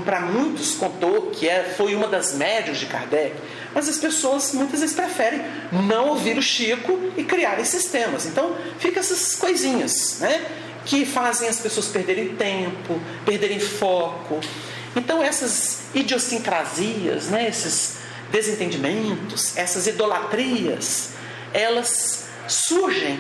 para muitos contou que foi uma das médiuns de Kardec, mas as pessoas muitas vezes preferem não ouvir o Chico e criarem sistemas. Então fica essas coisinhas, né, que fazem as pessoas perderem tempo, perderem foco. Então essas idiosincrasias, né, esses desentendimentos, essas idolatrias, elas surgem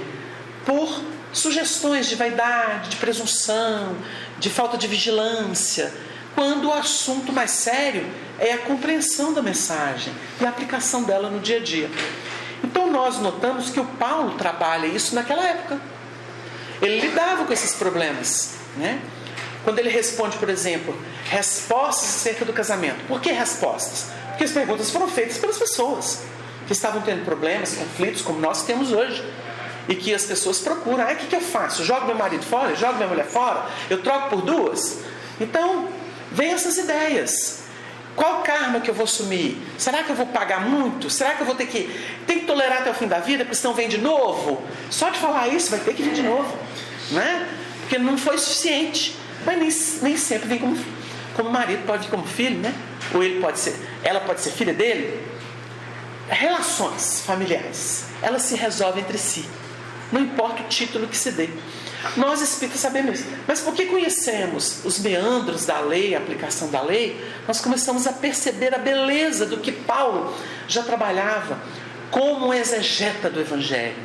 por sugestões de vaidade, de presunção, de falta de vigilância, quando o assunto mais sério é a compreensão da mensagem e a aplicação dela no dia a dia. Então nós notamos que o Paulo trabalha isso naquela época. Ele lidava com esses problemas, né? Quando ele responde, por exemplo, respostas acerca do casamento. Por que respostas? Porque as perguntas foram feitas pelas pessoas que estavam tendo problemas, conflitos, como nós temos hoje. E que as pessoas procuram. O que eu faço? Jogo meu marido fora? Eu jogo minha mulher fora? Eu troco por duas? Então, vem essas ideias. Qual karma que eu vou assumir? Será que eu vou pagar muito? Será que eu vou ter que tolerar até o fim da vida, porque senão vem de novo? Só de falar isso, vai ter que vir de novo, né? Porque não foi suficiente. Mas nem sempre vem como marido, pode vir como filho, né? Ou ela pode ser filha dele. Relações familiares, elas se resolvem entre si. Não importa o título que se dê. Nós espíritas sabemos isso. Mas porque conhecemos os meandros da lei, a aplicação da lei, nós começamos a perceber a beleza do que Paulo já trabalhava como um exegeta do Evangelho,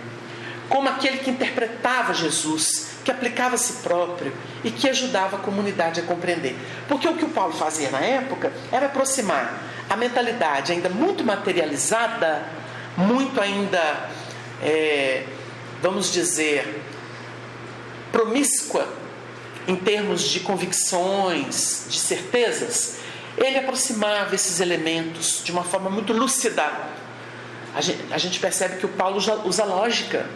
como aquele que interpretava Jesus, que aplicava a si próprio e que ajudava a comunidade a compreender. Porque o que o Paulo fazia na época era aproximar a mentalidade ainda muito materializada, muito ainda, vamos dizer, promíscua em termos de convicções, de certezas. Ele aproximava esses elementos de uma forma muito lúcida. A gente percebe que o Paulo já usa lógica.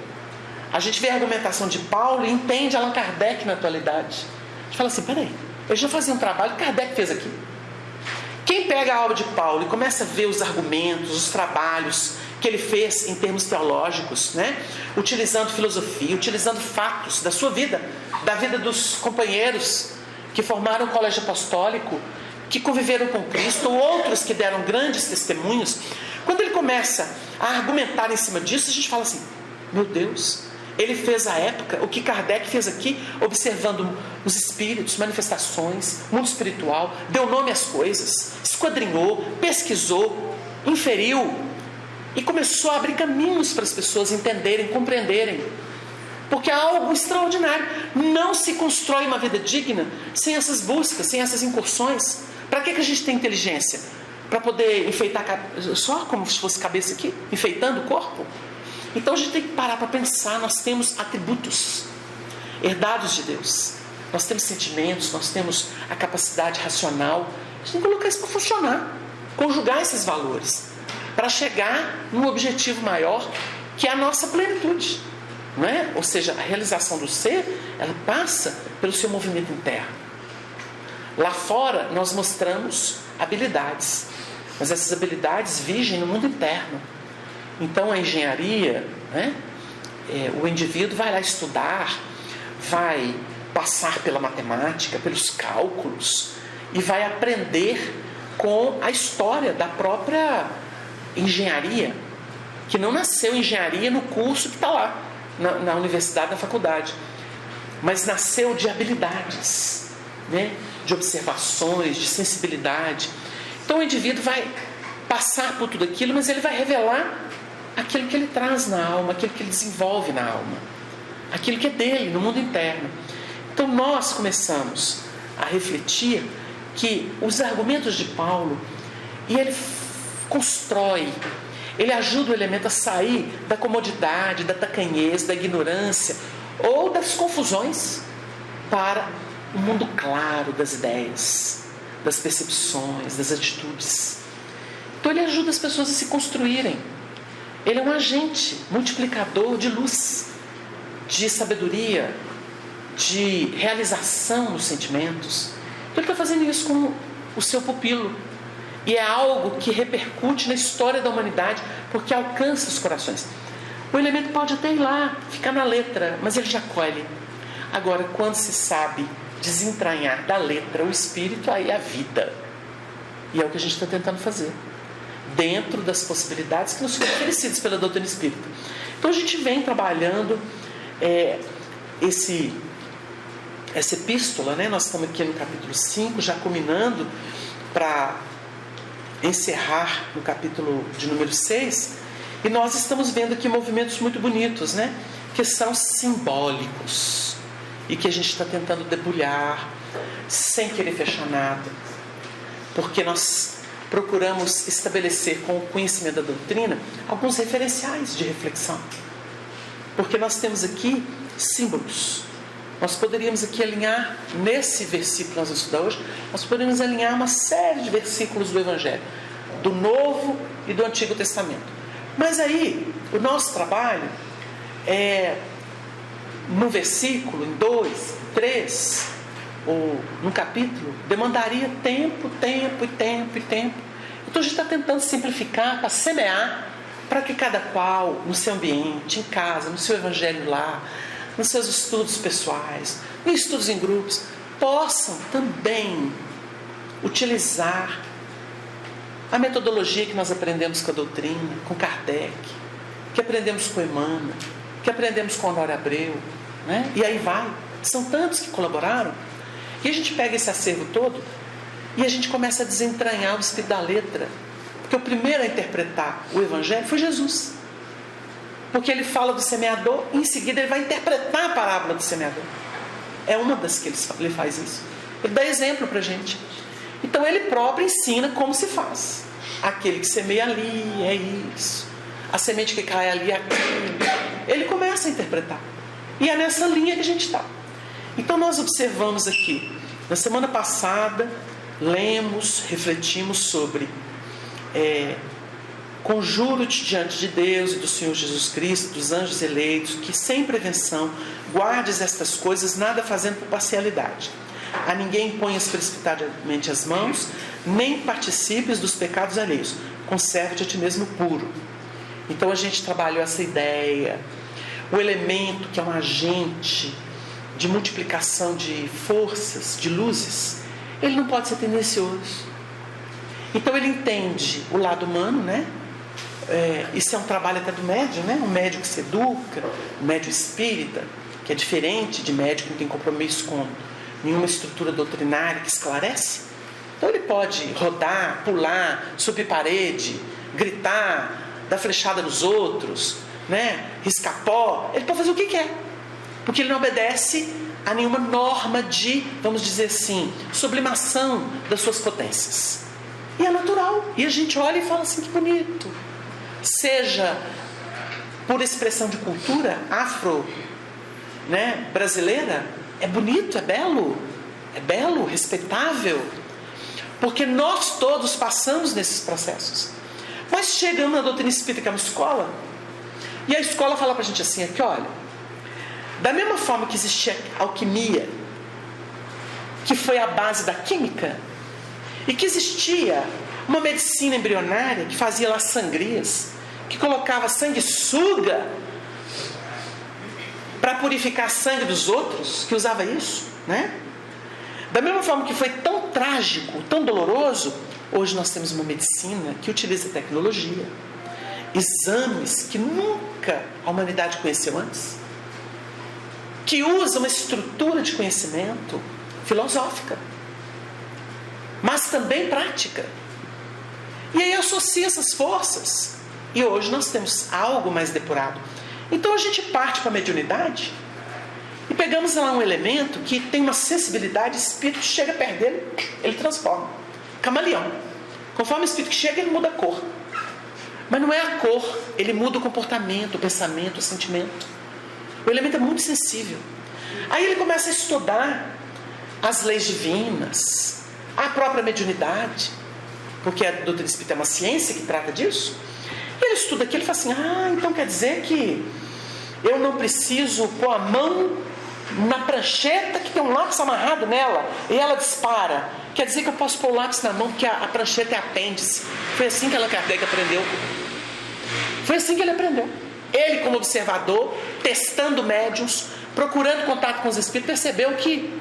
A gente vê a argumentação de Paulo e entende Allan Kardec na atualidade. A gente fala assim, peraí, eu já fazia um trabalho que Kardec fez aqui. Quem pega a obra de Paulo e começa a ver os argumentos, os trabalhos que ele fez em termos teológicos, né? Utilizando filosofia, utilizando fatos da sua vida, da vida dos companheiros que formaram o colégio apostólico, que conviveram com Cristo, ou outros que deram grandes testemunhos. Quando ele começa a argumentar em cima disso, a gente fala assim, meu Deus, ele fez à época o que Kardec fez aqui, observando os espíritos, manifestações, mundo espiritual, deu nome às coisas, esquadrinhou, pesquisou, inferiu e começou a abrir caminhos para as pessoas entenderem, compreenderem. Porque é algo extraordinário. Não se constrói uma vida digna sem essas buscas, sem essas incursões. Para que a gente tem inteligência? Para poder enfeitar só como se fosse cabeça aqui, enfeitando o corpo? Então a gente tem que parar para pensar. Nós temos atributos herdados de Deus. Nós temos sentimentos, nós temos a capacidade racional. A gente tem que colocar isso para funcionar. Conjugar esses valores para chegar num objetivo maior, que é a nossa plenitude, não é? Ou seja, a realização do ser, ela passa pelo seu movimento interno. Lá fora nós mostramos habilidades, mas essas habilidades vigem no mundo interno. Então a engenharia, né? O indivíduo vai lá estudar, vai passar pela matemática, pelos cálculos, e vai aprender com a história da própria engenharia, que não nasceu engenharia no curso que está lá, na universidade, na faculdade, mas nasceu de habilidades, né? De observações, de sensibilidade. Então o indivíduo vai passar por tudo aquilo, mas ele vai revelar aquilo que ele traz na alma, aquilo que ele desenvolve na alma, aquilo que é dele, no mundo interno. Então nós começamos a refletir que os argumentos de Paulo, e ele constrói, ele ajuda o elemento a sair da comodidade, da tacanhez, da ignorância ou das confusões para o mundo claro das ideias, das percepções, das atitudes. Então ele ajuda as pessoas a se construírem. Ele é um agente multiplicador de luz, de sabedoria, de realização nos sentimentos. Então ele está fazendo isso com o seu pupilo. E é algo que repercute na história da humanidade, porque alcança os corações. O elemento pode até ir lá, ficar na letra, mas ele já colhe. Agora, quando se sabe desentranhar da letra o espírito, aí é a vida. E é o que a gente está tentando fazer, dentro das possibilidades que nos foram oferecidas pela doutrina espírita. Então a gente vem trabalhando essa epístola, né? Nós estamos aqui no capítulo 5, já culminando para encerrar no capítulo de número 6, e nós estamos vendo aqui movimentos muito bonitos, né? Que são simbólicos e que a gente está tentando debulhar sem querer fechar nada, porque nós procuramos estabelecer com o conhecimento da doutrina alguns referenciais de reflexão, porque nós temos aqui símbolos. Nós poderíamos aqui alinhar, nesse versículo que nós vamos estudar hoje, nós poderíamos alinhar uma série de versículos do Evangelho, do Novo e do Antigo Testamento. Mas aí, o nosso trabalho no versículo, em 2, 3, ou no capítulo, demandaria tempo. Então a gente está tentando simplificar para semear, para que cada qual, no seu ambiente, em casa, no seu evangelho lá, nos seus estudos pessoais, em estudos em grupos, possam também utilizar a metodologia que nós aprendemos com a doutrina, com Kardec, que aprendemos com Emmanuel, que aprendemos com Honório Abreu, né? E aí vai, são tantos que colaboraram, e a gente pega esse acervo todo e a gente começa a desentranhar o espírito da letra, porque o primeiro a interpretar o Evangelho foi Jesus, porque ele fala do semeador e em seguida ele vai interpretar a parábola do semeador. É uma das que ele faz isso. Ele dá exemplo para a gente. Então ele próprio ensina como se faz. Aquele que semeia ali é isso, a semente que cai ali é aquilo. Ele começa a interpretar, e é nessa linha que a gente está. Então nós observamos aqui, na semana passada lemos, refletimos sobre conjuro-te diante de Deus e do Senhor Jesus Cristo, dos anjos eleitos, que sem prevenção guardes estas coisas, nada fazendo por parcialidade. A ninguém imponhas precipitadamente as mãos, nem participes dos pecados alheios. Conserve-te a ti mesmo puro. Então a gente trabalhou essa ideia. O elemento que é um agente de multiplicação de forças, de luzes, ele não pode ser tendencioso. Então ele entende o lado humano, né? Isso é um trabalho até do médium, né? Um médium que se educa, um médium espírita, que é diferente de médium que não tem compromisso com nenhuma estrutura doutrinária que esclarece. Então ele pode rodar, pular, subir parede, gritar, dar flechada nos outros, né? Riscar pó. Ele pode fazer o que quer, porque ele não obedece a nenhuma norma de, vamos dizer assim, sublimação das suas potências. E é natural. E a gente olha e fala assim, que bonito. Seja por expressão de cultura afro, né, brasileira, é bonito, é belo, respeitável, porque nós todos passamos nesses processos. Mas chegamos na doutrina espírita, que é uma escola, e a escola fala pra gente assim, aqui, olha, da mesma forma que existia a alquimia, que foi a base da química, e que existia uma medicina embrionária que fazia lá sangrias, que colocava sanguessuga para purificar sangue dos outros, que usava isso, né? Da mesma forma que foi tão trágico, tão doloroso, hoje nós temos uma medicina que utiliza tecnologia, exames que nunca a humanidade conheceu antes, que usa uma estrutura de conhecimento filosófica, mas também prática. E aí associa essas forças. E hoje nós temos algo mais depurado. Então a gente parte para a mediunidade e pegamos lá um elemento que tem uma sensibilidade, o espírito chega perto dele, ele transforma. Camaleão. Conforme o espírito chega, ele muda a cor. Mas não é a cor, ele muda o comportamento, o pensamento, o sentimento. O elemento é muito sensível. Aí ele começa a estudar as leis divinas, a própria mediunidade, porque a doutrina espírita é uma ciência que trata disso. E ele estuda aquilo e fala assim: então quer dizer que eu não preciso pôr a mão na prancheta que tem um lápis amarrado nela e ela dispara. Quer dizer que eu posso pôr o lápis na mão porque a prancheta é apêndice. Foi assim que Allan Kardec aprendeu. Foi assim que ele aprendeu. Ele, como observador, testando médiuns, procurando contato com os espíritos, percebeu que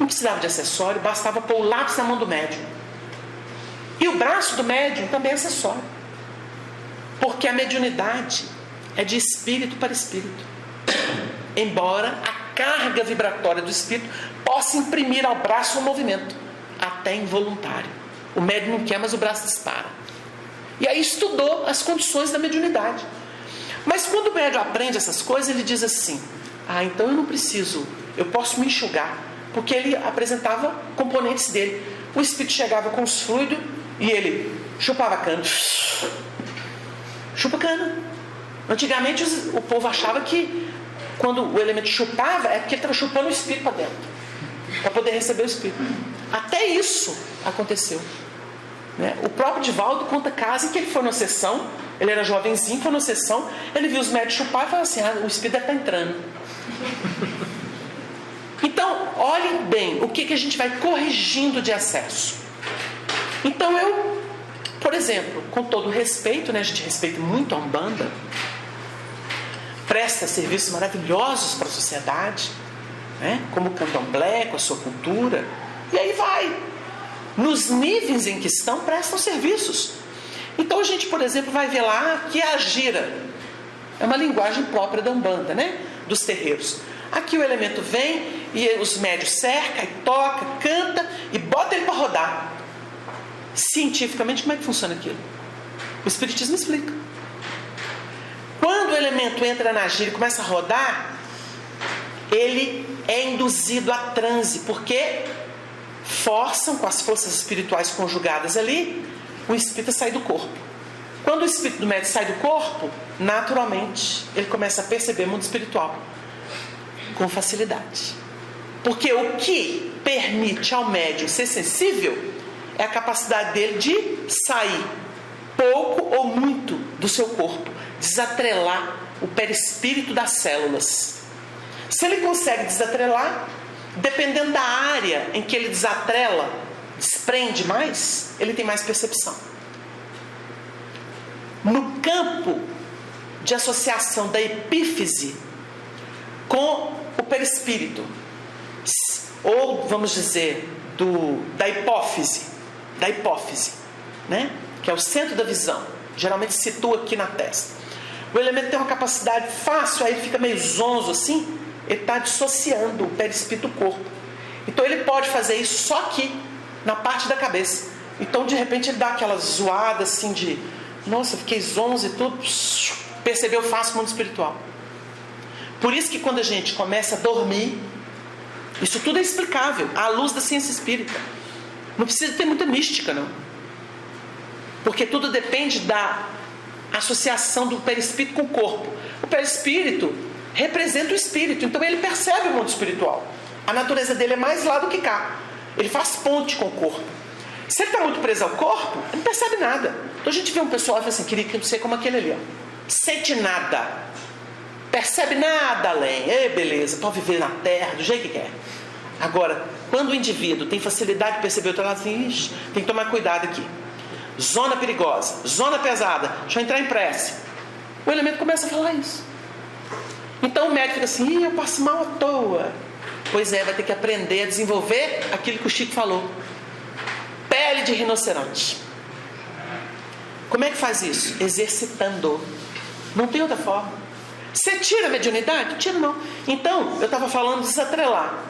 não precisava de acessório, bastava pôr o lápis na mão do médium. E o braço do médium também é acessório. Porque a mediunidade é de espírito para espírito. Embora a carga vibratória do espírito possa imprimir ao braço um movimento, até involuntário. O médium não quer, mas o braço dispara. E aí estudou as condições da mediunidade. Mas quando o médium aprende essas coisas, ele diz assim: então eu não preciso, eu posso me enxugar. Porque ele apresentava componentes dele. O espírito chegava com os fluidos e ele chupava cana. Chupa cana. Antigamente o povo achava que quando o elemento chupava, é porque ele estava chupando o espírito para dentro, para poder receber o espírito. Até isso aconteceu. O próprio Divaldo conta caso em que ele foi numa sessão, ele era jovenzinho, foi numa sessão, ele viu os médicos chupar e falou assim: o espírito deve estar entrando. Então, olhem bem o que a gente vai corrigindo de excesso. Então eu, por exemplo, com todo respeito, a gente respeita muito a Umbanda, presta serviços maravilhosos para a sociedade, como o candomblé, com a sua cultura, e aí vai. Nos níveis em que estão, prestam serviços. Então a gente, por exemplo, vai ver lá que a gira é uma linguagem própria da Umbanda, dos terreiros. Aqui o elemento vem e os médios cercam, e toca, canta e bota ele para rodar. Cientificamente, como é que funciona aquilo? O Espiritismo explica. Quando o elemento entra na gira e começa a rodar, ele é induzido a transe, porque forçam, com as forças espirituais conjugadas ali, o espírito a sair do corpo. Quando o espírito do médium sai do corpo, naturalmente ele começa a perceber o mundo espiritual com facilidade. Porque o que permite ao médium ser sensível é a capacidade dele de sair pouco ou muito do seu corpo, desatrelar o perispírito das células. Se ele consegue desatrelar, dependendo da área em que ele desatrela, desprende mais, ele tem mais percepção. No campo de associação da epífise com o perispírito, ou vamos dizer da hipófise, que é o centro da visão, geralmente se situa aqui na testa. O elemento tem uma capacidade fácil, aí ele fica meio zonzo assim, ele está dissociando o perispírito do corpo. Então ele pode fazer isso só aqui, na parte da cabeça. Então de repente ele dá aquela zoada assim de: nossa, fiquei zonzo e tudo. Percebeu fácil o mundo espiritual. Por isso que quando a gente começa a dormir, isso tudo é explicável à luz da ciência espírita. Não precisa ter muita mística, não. Porque tudo depende da associação do perispírito com o corpo. O perispírito representa o espírito, então ele percebe o mundo espiritual. A natureza dele é mais lá do que cá. Ele faz ponte com o corpo. Se ele está muito preso ao corpo, ele não percebe nada. Então a gente vê um pessoal e fala assim: queria ser como aquele ali, sente nada, percebe nada além. Beleza, pode viver na terra do jeito que quer. Agora, quando o indivíduo tem facilidade de perceber o outro lado, assim, tem que tomar cuidado aqui. Zona perigosa, zona pesada, deixa eu entrar em prece. O elemento começa a falar isso. Então o médico fica assim: eu passo mal à toa. Pois é, vai ter que aprender a desenvolver aquilo que o Chico falou: pele de rinoceronte. Como é que faz isso? Exercitando. Não tem outra forma. Você tira a mediunidade? Tira não. Então, eu estava falando de desatrelar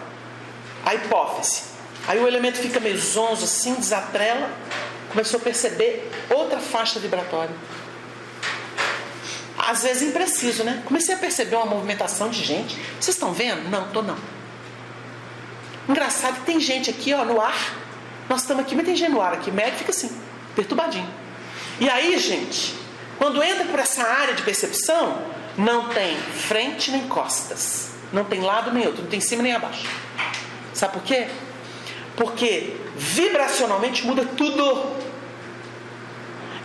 a hipófise. Aí o elemento fica meio zonzo assim, desatrela, começou a perceber outra faixa vibratória. Às vezes impreciso, né? Comecei a perceber uma movimentação de gente. Vocês estão vendo? Não, estou não. Engraçado que tem gente aqui, ó, no ar. Nós estamos aqui, mas tem gente no ar aqui. O médico fica assim, perturbadinho. E aí, gente, quando entra por essa área de percepção, não tem frente nem costas. Não tem lado nem outro. Não tem cima nem abaixo. Sabe por quê? Porque vibracionalmente muda tudo.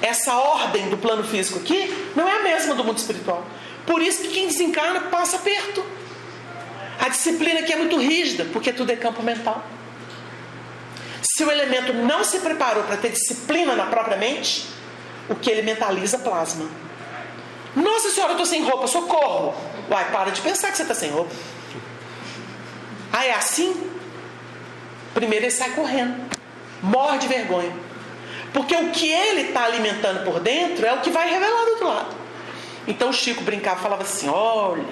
Essa ordem do plano físico aqui não é a mesma do mundo espiritual. Por isso que quem desencarna passa perto. A disciplina aqui é muito rígida, porque tudo é campo mental. Se o elemento não se preparou para ter disciplina na própria mente, o que ele mentaliza plasma. Nossa senhora, eu estou sem roupa, socorro. Uai, para de pensar que você está sem roupa. Ah, é assim? Primeiro ele sai correndo, morre de vergonha. Porque o que ele está alimentando por dentro é o que vai revelar do outro lado. Então o Chico brincava e falava assim: olha,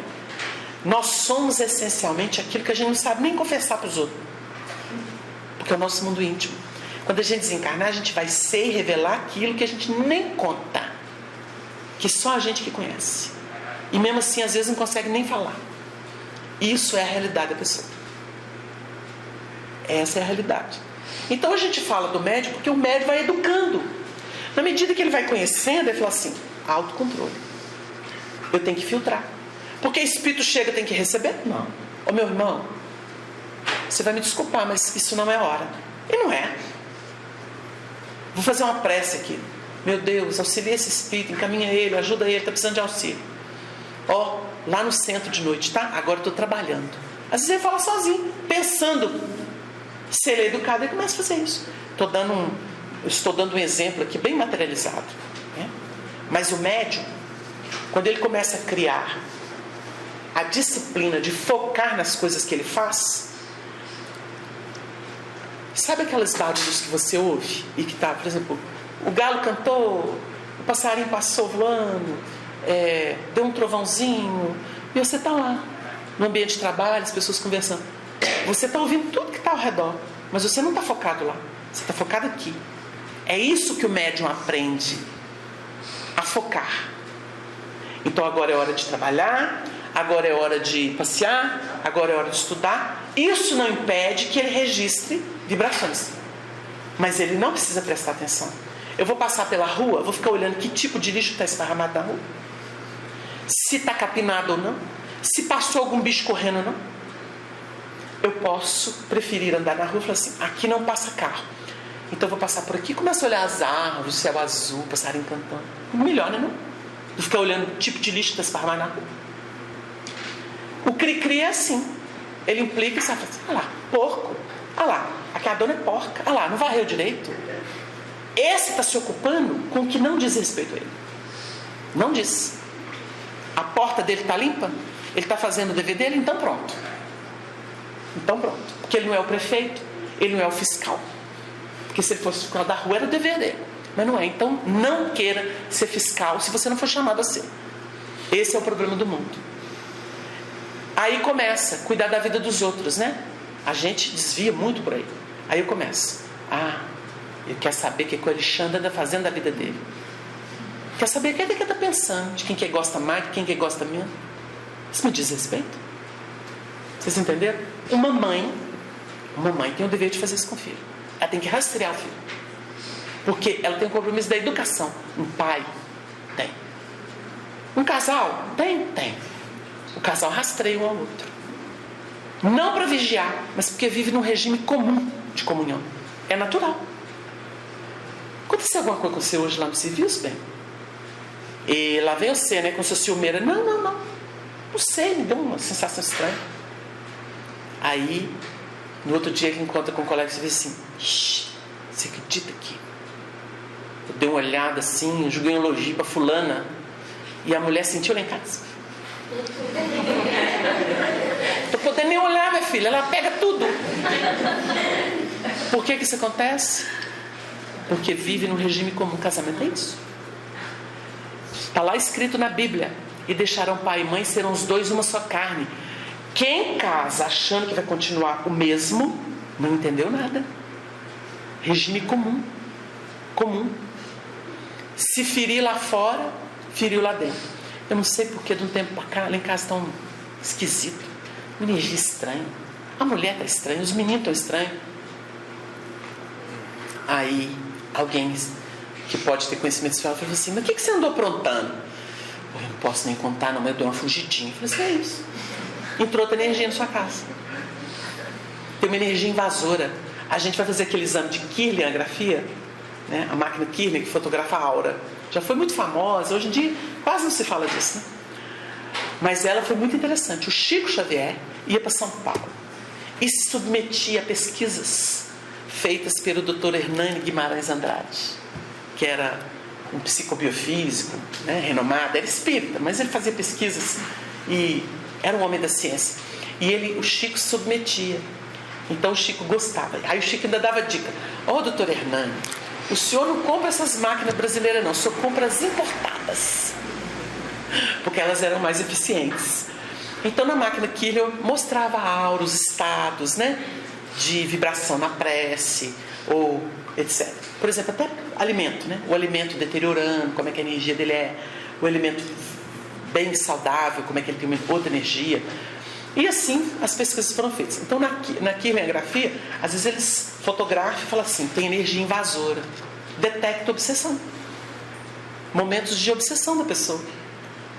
nós somos essencialmente aquilo que a gente não sabe nem confessar para os outros. Porque é o nosso mundo íntimo. Quando a gente desencarnar, a gente vai ser e revelar aquilo que a gente nem conta. Que só a gente que conhece. E mesmo assim, às vezes não consegue nem falar. Isso é a realidade da pessoa. Essa é a realidade. Então a gente fala do médium porque o médium vai educando. Na medida que ele vai conhecendo, ele fala assim: autocontrole. Eu tenho que filtrar. Porque espírito chega, tem que receber? Não. Ô meu irmão, você vai me desculpar, mas isso não é hora. E não é. Vou fazer uma prece aqui. Meu Deus, auxilia esse espírito, encaminha ele, ajuda ele, está precisando de auxílio. Ó, lá no centro de noite, tá? Agora eu estou trabalhando. Às vezes ele fala sozinho, pensando. Se ele é educado, ele começa a fazer isso. Estou dando um exemplo aqui bem materializado, né? Mas o médium, quando ele começa a criar a disciplina de focar nas coisas que ele faz, sabe aqueles barulhos que você ouve e que está, por exemplo, o galo cantou, o passarinho passou voando, deu um trovãozinho, e você está lá no ambiente de trabalho, as pessoas conversando. Você está ouvindo tudo que está ao redor, mas você não está focado lá. Você está focado aqui. É isso que o médium aprende, a focar. Então agora é hora de trabalhar, agora é hora de passear, agora é hora de estudar. Isso não impede que ele registre vibrações, mas ele não precisa prestar atenção. Eu vou passar pela rua, vou ficar olhando que tipo de lixo está esparramado na rua, se está capinado ou não, se passou algum bicho correndo ou não. Eu posso preferir andar na rua e falar assim: aqui não passa carro, então eu vou passar por aqui. Começo a olhar as árvores, o céu azul, passarinho cantando. Melhor, né? Não? Vou ficar olhando o tipo de lixo que está esparramado na rua. O cri-cri é assim. Ele implica e sabe assim: olha lá, porco. Olha lá, aqui a dona é porca. Olha lá, não varreu direito. Esse está se ocupando com o que não diz respeito a ele. Não diz. A porta dele está limpa? Ele está fazendo o dever dele? Então pronto. Então pronto. Porque ele não é o prefeito, ele não é o fiscal. Porque se ele fosse fiscal da rua, era o dever dele. Mas não é. Então não queira ser fiscal se você não for chamado a ser. Esse é o problema do mundo. Aí começa a cuidar da vida dos outros, né? A gente desvia muito por aí. Aí eu começo: ele quer saber o que o Alexandre anda fazendo da vida dele. Quer saber o que ele está pensando, de quem que gosta mais, de quem que gosta menos. Isso me diz respeito? Vocês entenderam? Uma mãe tem o dever de fazer isso com o filho. Ela tem que rastrear o filho, porque ela tem o compromisso da educação. Um pai tem. Um casal tem. O casal rastreia um ao outro, não para vigiar, mas porque vive num regime comum de comunhão. É natural. Aconteceu alguma coisa com você hoje lá no serviço, bem? E lá vem você, né, com sua ciumeira. Não sei, me deu uma sensação estranha. Aí no outro dia que encontra com o colega, você vê assim: você acredita que eu dei uma olhada assim, joguei um elogio para fulana, e a mulher sentiu lá em casa? Tô podendo nem olhar, minha filha, ela pega tudo. Por que isso acontece? Porque vive num regime comum. Casamento é isso. Está lá escrito na Bíblia: e deixarão pai e mãe, serão os dois uma só carne. Quem casa achando que vai continuar o mesmo, não entendeu nada. Regime comum. comum. Se ferir lá fora, feriu lá dentro. Eu não sei porque de um tempo para cá, lá em casa tão esquisito, uma energia estranha. A mulher está estranha, os meninos estão estranhos. Aí alguém que pode ter conhecimento espiritual falou assim: mas o que você andou aprontando? Eu não posso nem contar, não, mas eu dei uma fugidinha. Eu falei assim: é isso. Entrou outra energia na sua casa. Tem uma energia invasora. A gente vai fazer aquele exame de Kirliangrafia, né? A máquina Kirlian que fotografa a aura. Já foi muito famosa, hoje em dia quase não se fala disso, né? Mas ela foi muito interessante. O Chico Xavier ia para São Paulo e se submetia a pesquisas feitas pelo Dr. Hernani Guimarães Andrade, que era um psicobiofísico, né, renomado, era espírita, mas ele fazia pesquisas e era um homem da ciência. E o Chico se submetia. Então o Chico gostava. Aí o Chico ainda dava dica: ó, doutor Hernani, o senhor não compra essas máquinas brasileiras não, o senhor compra as importadas, porque elas eram mais eficientes. Então na máquina Kirlian mostrava a aura, os estados, né, de vibração na prece, ou etc. Por exemplo, até alimento, né? O alimento deteriorando, como é que a energia dele é, o alimento bem saudável, como é que ele tem uma outra energia. E assim as pesquisas foram feitas. Então na Kirliangrafia, às vezes eles fotografam e falam assim: tem energia invasora, detecta obsessão, momentos de obsessão da pessoa,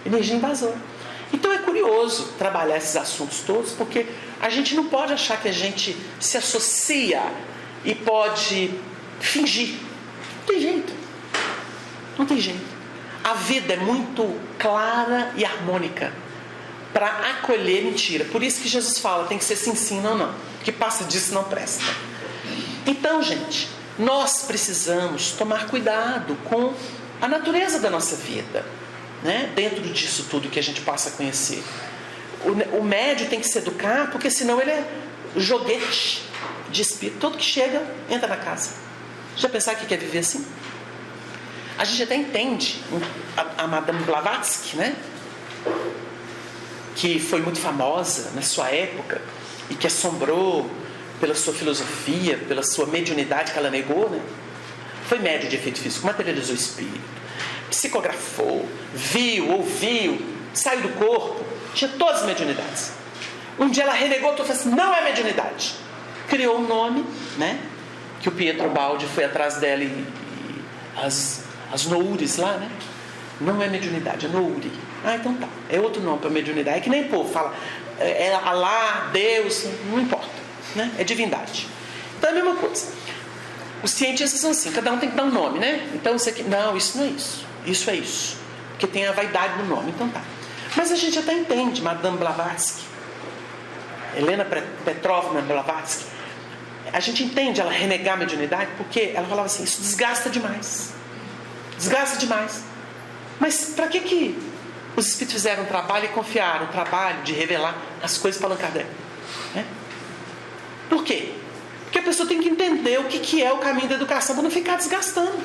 energia invasora. Então é curioso trabalhar esses assuntos todos, porque a gente não pode achar que a gente se associa e pode fingir. Não tem jeito. Não tem jeito. A vida é muito clara e harmônica para acolher mentira. Por isso que Jesus fala: tem que ser sim, sim, não, não. Porque passa disso não presta. Então, gente, nós precisamos tomar cuidado com a natureza da nossa vida, né? Dentro disso tudo que a gente passa a conhecer. O médium tem que se educar, porque senão ele é joguete de espírito. Todo que chega, entra na casa. Já pensaram que quer viver assim? A gente até entende a Madame Blavatsky, né? Que foi muito famosa na sua época e que assombrou pela sua filosofia, pela sua mediunidade que ela negou, né? Foi médium de efeito físico, materializou o espírito, psicografou, viu, ouviu, saiu do corpo, tinha todas as mediunidades. Um dia ela renegou tudo e falou assim: não é mediunidade. Criou um nome, né? Que o Pietro Baldi foi atrás dela e as noures lá, né? Não é mediunidade, é nouri. Ah, então tá, é outro nome para mediunidade. É que nem o povo fala, é Alá, Deus, não importa, né? É divindade. Então é a mesma coisa. Os cientistas são assim, cada um tem que dar um nome, né? Então isso aqui, não, isso não é isso, isso é isso, porque tem a vaidade no nome, então tá. Mas a gente até entende Madame Blavatsky, Helena Petrovna Blavatsky, a gente entende ela renegar a mediunidade, porque ela falava assim: isso desgasta demais, desgasta demais. Mas para que os espíritos fizeram um trabalho e confiaram o trabalho de revelar as coisas para Allan Kardec, né? Por quê? Porque a pessoa tem que entender o que é o caminho da educação para não ficar desgastando.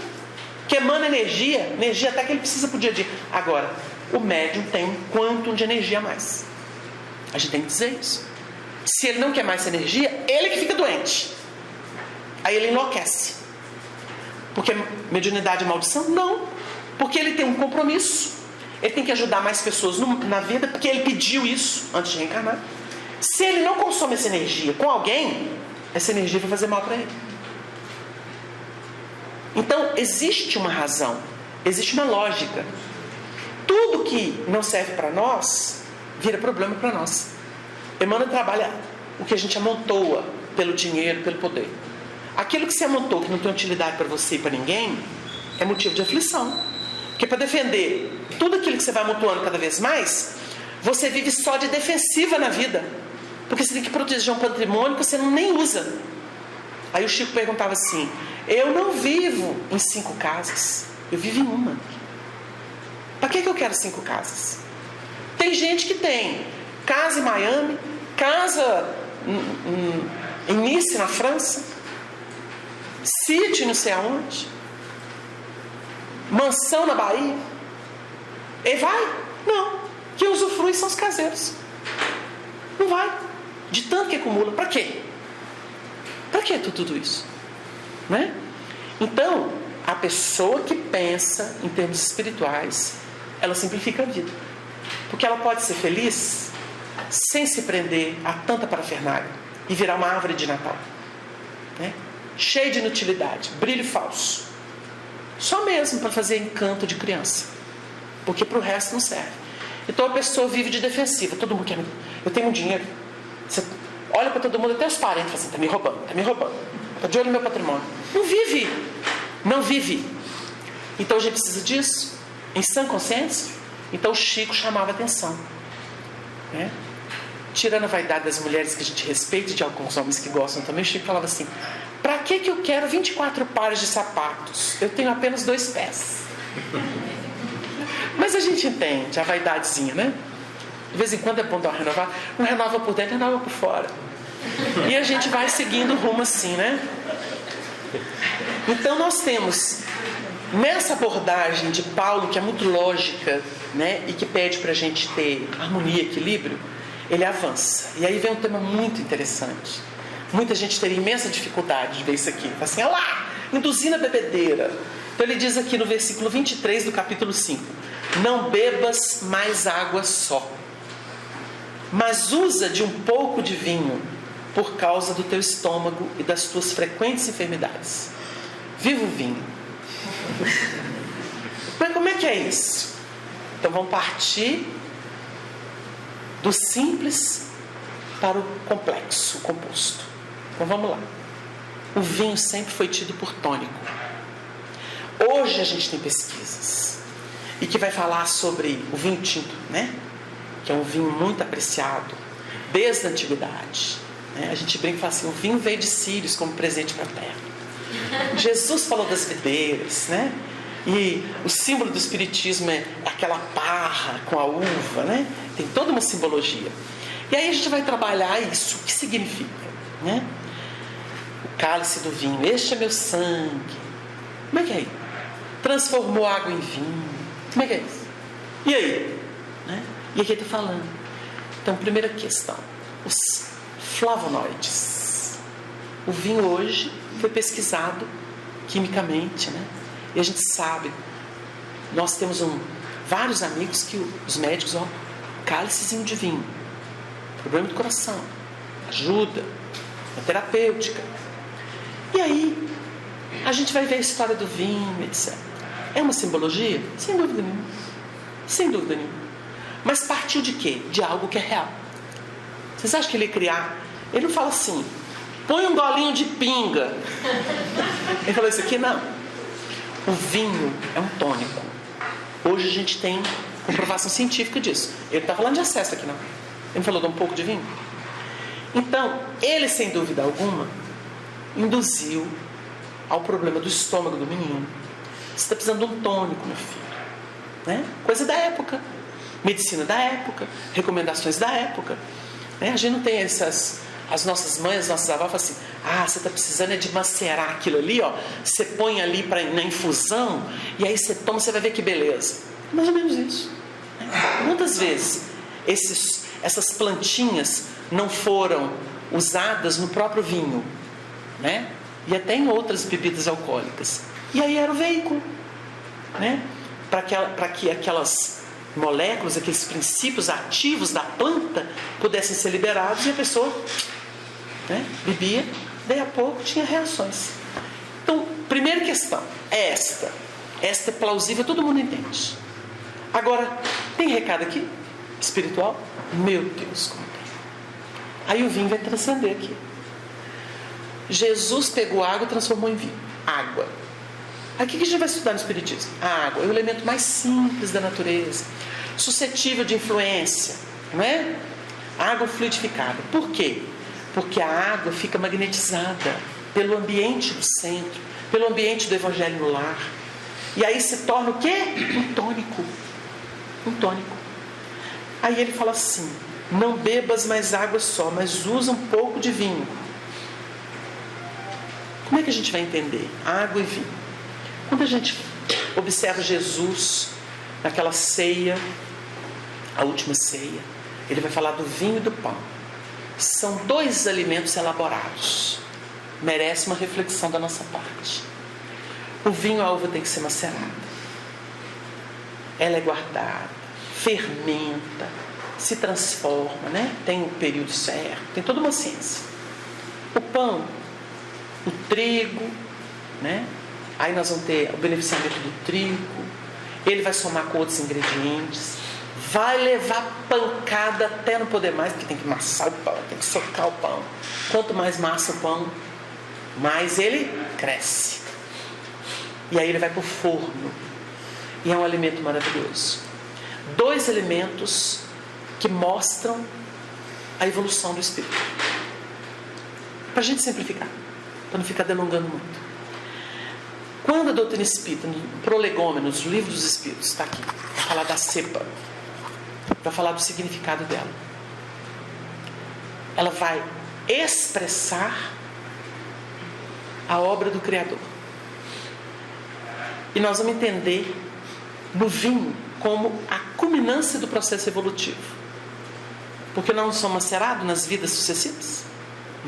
Que emana energia até que ele precisa para o dia a dia. Agora, o médium tem um quantum de energia a mais. A gente tem que dizer isso. Se ele não quer mais essa energia, ele que fica doente. Aí ele enlouquece. Porque mediunidade é maldição? Não. Porque ele tem um compromisso. Ele tem que ajudar mais pessoas na vida, porque ele pediu isso antes de reencarnar. Se ele não consome essa energia com alguém, essa energia vai fazer mal para ele. Então, existe uma razão, existe uma lógica. Tudo que não serve para nós, vira problema para nós. Emmanuel trabalha o que a gente amontoa pelo dinheiro, pelo poder. Aquilo que você amontou, que não tem utilidade para você e para ninguém, é motivo de aflição. Porque para defender tudo aquilo que você vai amontoando cada vez mais, você vive só de defensiva na vida. Porque você tem que proteger um patrimônio que você nem usa. Aí o Chico perguntava assim: eu não vivo em 5 casas, eu vivo em uma. Para que eu quero 5 casas? Tem gente que tem casa em Miami, casa em Nice, na França, sítio não sei aonde, mansão na Bahia. E vai? Não. Quem usufrui são os caseiros. Não vai. De tanto que acumula. Para quê? Para que tudo isso? Né? Então, a pessoa que pensa em termos espirituais, ela simplifica a vida. Porque ela pode ser feliz sem se prender a tanta parafernália e virar uma árvore de Natal, né? Cheia de inutilidade, brilho falso, só mesmo para fazer encanto de criança, porque para o resto não serve. Então a pessoa vive de defensiva. Todo mundo quer, eu tenho dinheiro. Você olha para todo mundo, até os parentes, assim, está me roubando, está de olho no meu patrimônio. Não vive. Então a gente precisa disso, em sã consciência. Então o Chico chamava atenção, né? Tirando a vaidade das mulheres que a gente respeita e de alguns homens que gostam também, o Chico falava assim: para que eu quero 24 pares de sapatos? Eu tenho apenas 2 pés. Mas a gente entende a vaidadezinha, né? De vez em quando é bom dar uma renovada. Não renova por dentro, renova por fora. E a gente vai seguindo o rumo assim, né? Então nós temos, nessa abordagem de Paulo, que é muito lógica, né? E que pede para a gente ter harmonia e equilíbrio, ele avança. E aí vem um tema muito interessante. Muita gente teria imensa dificuldade de ver isso aqui. Fala assim: olha lá, induzindo a bebedeira. Então ele diz aqui no versículo 23 do capítulo 5: não bebas mais água só, mas usa de um pouco de vinho, por causa do teu estômago e das tuas frequentes enfermidades. Viva o vinho. Mas como é que é isso? Então vamos partir do simples para o complexo, o composto. Então vamos lá. O vinho sempre foi tido por tônico. Hoje a gente tem pesquisas e que vai falar sobre o vinho tinto, né? Que é um vinho muito apreciado desde a antiguidade, né? A gente brinca e fala assim: o vinho veio de Sírios como presente para a terra. Jesus falou das videiras, né? E o símbolo do espiritismo é aquela parra com a uva, né? Tem toda uma simbologia. E aí a gente vai trabalhar isso. O que significa, né? O cálice do vinho, este é meu sangue. Como é que é isso? Transformou água em vinho. Como é que é isso? E aí? Né? E aqui está falando. Então, primeira questão: os flavonoides. O vinho hoje foi pesquisado quimicamente, né? E a gente sabe, nós temos vários amigos que os médicos, cálicezinho de vinho, problema do coração, ajuda, é terapêutica. E aí a gente vai ver a história do vinho, etc. É uma simbologia? Sem dúvida nenhuma. Sem dúvida nenhuma. Mas partiu de quê? De algo que é real. Vocês acham que ele ia criar? Ele não fala assim: põe um golinho de pinga. Ele falou isso aqui? Não. O vinho é um tônico. Hoje a gente tem comprovação científica disso. Ele não está falando de excesso aqui, não. Ele falou de um pouco de vinho. Então, ele, sem dúvida alguma, induziu ao problema do estômago do menino. Você está precisando de um tônico, meu filho, né? Coisa da época, medicina da época, recomendações da época, né? A gente não tem as nossas mães, as nossas avós falam assim: você está precisando de macerar aquilo ali, ó. Você põe ali na infusão e aí você toma, você vai ver que beleza. É mais ou menos isso, né? Muitas vezes essas plantinhas não foram usadas no próprio vinho, né? E até em outras bebidas alcoólicas. E aí era o veículo, né? Para que aquelas moléculas, aqueles princípios ativos da planta pudessem ser liberados, e a pessoa, né, bebia, daí a pouco tinha reações. Então, primeira questão é esta é plausível, todo mundo entende. Agora, tem recado aqui espiritual? Meu Deus, como tem. Aí o vinho vai transcender aqui. Jesus pegou água e transformou em vinho. Água. Aí o que a gente vai estudar no Espiritismo? A água é o elemento mais simples da natureza, suscetível de influência, não é? Água fluidificada. Por quê? Porque a água fica magnetizada pelo ambiente do centro, pelo ambiente do evangelho no lar. E aí se torna o quê? Um tônico. Um tônico. Aí ele fala assim: não bebas mais água só, mas usa um pouco de vinho. Como é que a gente vai entender água e vinho? Quando a gente observa Jesus naquela ceia, a última ceia, ele vai falar do vinho e do pão. São 2 alimentos elaborados. Merece uma reflexão da nossa parte. O vinho, a uva tem que ser macerada. Ela é guardada, fermenta, se transforma, né? Tem um período certo, tem toda uma ciência. O pão, o trigo, né? Aí nós vamos ter o beneficiamento do trigo, ele vai somar com outros ingredientes, vai levar pancada até não poder mais, porque tem que amassar o pão, tem que socar o pão. Quanto mais massa o pão, mais ele cresce. E aí ele vai para o forno. E é um alimento maravilhoso. 2 elementos que mostram a evolução do espírito. Para a gente simplificar, para não ficar delongando muito. Quando a doutrina espírita, no Prolegômenos, no livro dos Espíritos, está aqui, vai falar da cepa, vai falar do significado dela. Ela vai expressar a obra do Criador. E nós vamos entender no vinho como a culminância do processo evolutivo. Porque nós não somos macerados nas vidas sucessivas?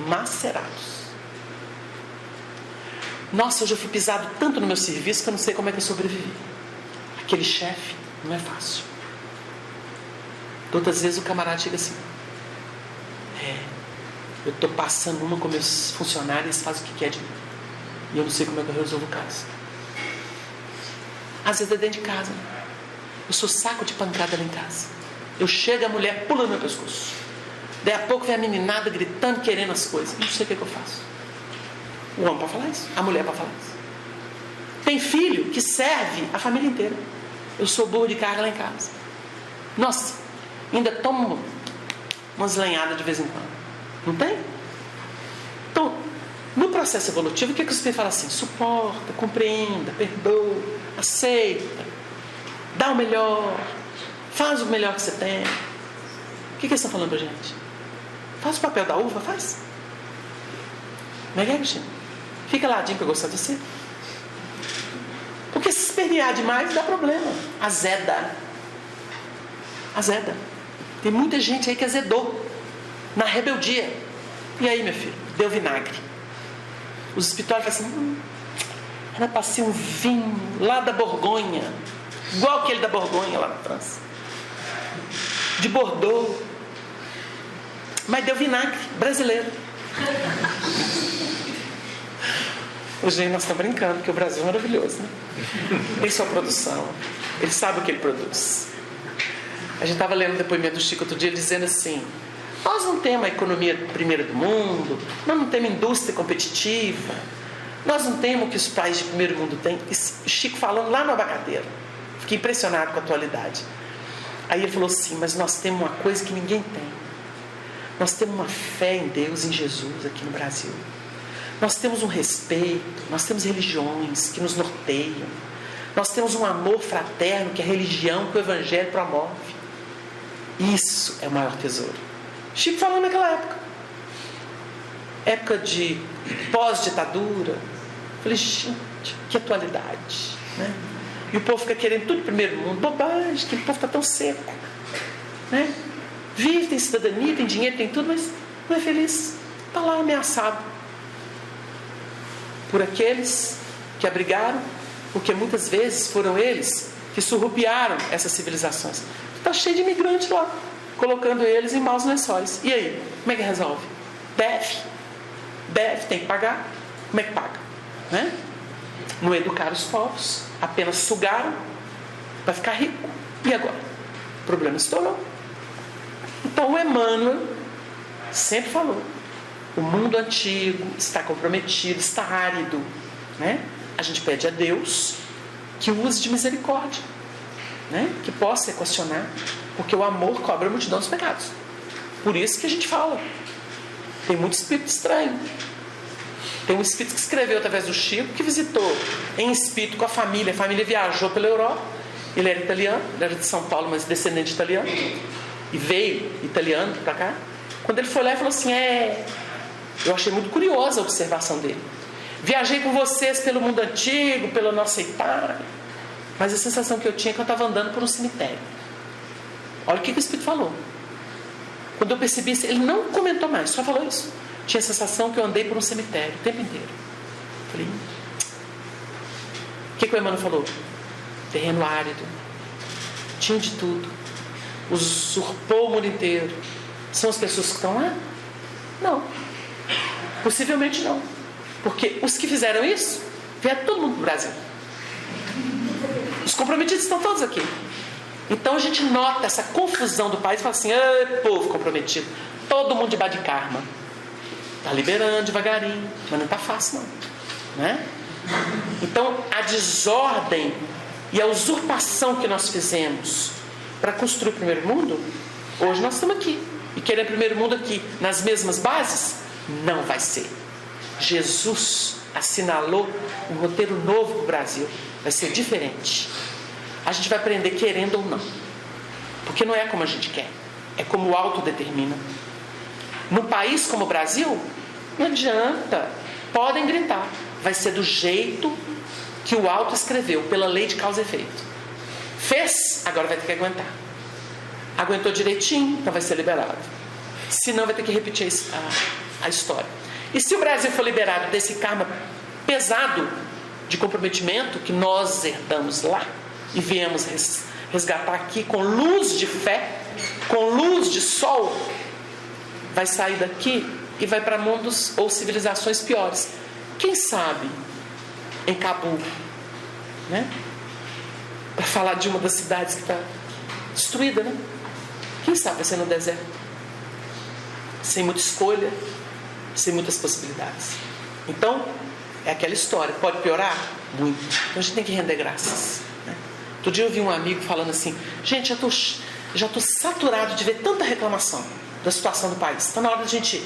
Macerados. Nossa, eu já fui pisado tanto no meu serviço que eu não sei como é que eu sobrevivi. Aquele chefe não é fácil. Outras vezes o camarada chega assim: eu estou passando uma com meus funcionários, eles fazem o que quer de mim. E eu não sei como é que eu resolvo o caso. Às vezes é dentro de casa. Eu sou saco de pancada lá em casa. Eu chego, a mulher pula no meu pescoço. Daí a pouco vem a meninada gritando, querendo as coisas. Não sei o que eu faço. O homem para falar isso, a mulher para falar isso. Tem filho que serve a família inteira. Eu sou burro de carga lá em casa. Nossa, ainda tomo umas lenhadas de vez em quando. Não tem? Então, no processo evolutivo, o que o Espírito fala assim? Suporta, compreenda, perdoa, aceita, dá o melhor, faz o melhor que você tem. O que eles estão falando pra gente? Faz o papel da uva, faz. Não é, Cristina? Fica ladinho pra eu gostar de você. Porque se espernear demais dá problema. Azeda. Azeda. Tem muita gente aí que azedou na rebeldia. E aí, meu filho? Deu vinagre. Os espirituais falam assim: era para ser um vinho lá da Borgonha, igual aquele da Borgonha lá na França, de Bordeaux, mas deu vinagre brasileiro. Hoje nós estamos brincando, porque o Brasil é maravilhoso, né? Tem sua produção, ele sabe o que ele produz. A gente estava lendo o depoimento do Chico outro dia, ele dizendo assim: nós não temos a economia primeira do mundo, nós não temos indústria competitiva, nós não temos o que os países de primeiro mundo têm. E Chico falando lá no Abacateiro. Fiquei impressionado com a atualidade. Aí ele falou assim: mas nós temos uma coisa que ninguém tem. Nós temos uma fé em Deus, em Jesus aqui no Brasil. Nós temos um respeito, nós temos religiões que nos norteiam. Nós temos um amor fraterno que a religião, que o Evangelho promove. Isso é o maior tesouro. Chico falou naquela época. Época de pós-ditadura. Falei, gente, que atualidade, né? E o povo fica querendo tudo em primeiro mundo. Bobagem, que o povo está tão seco, né? Vive, tem cidadania, tem dinheiro, tem tudo, mas não é feliz. Está lá ameaçado por aqueles que abrigaram, porque muitas vezes foram eles que surrupiaram essas civilizações. Está cheio de imigrantes lá, colocando eles em maus lençóis. E aí, como é que resolve? Deve, tem que pagar. Como é que paga? Né? Não educaram os povos, apenas sugaram para ficar rico. E agora? O problema estourou. Então o Emmanuel sempre falou: o mundo antigo está comprometido, está árido, né? A gente pede a Deus que use de misericórdia, né? Que possa equacionar, porque o amor cobra a multidão dos pecados. Por isso que a gente fala. Tem muito espírito estranho. Tem um espírito que escreveu através do Chico, que visitou em espírito com a família viajou pela Europa. Ele era italiano, ele era de São Paulo, mas descendente de italiano, e veio italiano para cá. Quando ele foi lá, ele falou assim: eu achei muito curiosa a observação dele. Viajei com vocês pelo mundo antigo, pela nossa Itália, mas a sensação que eu tinha é que eu estava andando por um cemitério. Olha o que o Espírito falou. Quando eu percebi isso, ele não comentou mais, só falou isso. Tinha a sensação que eu andei por um cemitério o tempo inteiro. Falei: O que o Emmanuel falou? Terreno árido. Tinha de tudo. Usurpou o mundo inteiro. São as pessoas que estão lá? Não. Possivelmente não. Porque os que fizeram isso, vieram todo mundo do Brasil. Os comprometidos estão todos aqui. Então a gente nota essa confusão do país e fala assim, povo comprometido, todo mundo de bade karma. Está liberando devagarinho, mas não está fácil não. Né? Então a desordem e a usurpação que nós fizemos para construir o primeiro mundo, hoje nós estamos aqui. E querer o primeiro mundo aqui nas mesmas bases, não vai ser. Jesus assinalou um roteiro novo para o Brasil. Vai ser diferente. A gente vai aprender querendo ou não. Porque não é como a gente quer. É como o alto determina. Num país como o Brasil, não adianta. Podem gritar. Vai ser do jeito que o alto escreveu, pela lei de causa e efeito. Fez, agora vai ter que aguentar. Aguentou direitinho, então vai ser liberado. Senão vai ter que repetir a história. E se o Brasil for liberado desse karma pesado de comprometimento que nós herdamos lá e viemos resgatar aqui com luz de fé, com luz de sol, vai sair daqui e vai para mundos ou civilizações piores. Quem sabe em Cabul, né? Para falar de uma das cidades que está destruída, né? Quem sabe vai ser no deserto, sem muita escolha, sem muitas possibilidades. Então é aquela história, pode piorar? Muito. Então a gente tem que render graças, né? Outro dia eu vi um amigo falando assim, gente, já estou saturado de ver tanta reclamação da situação do país. Está na hora de a gente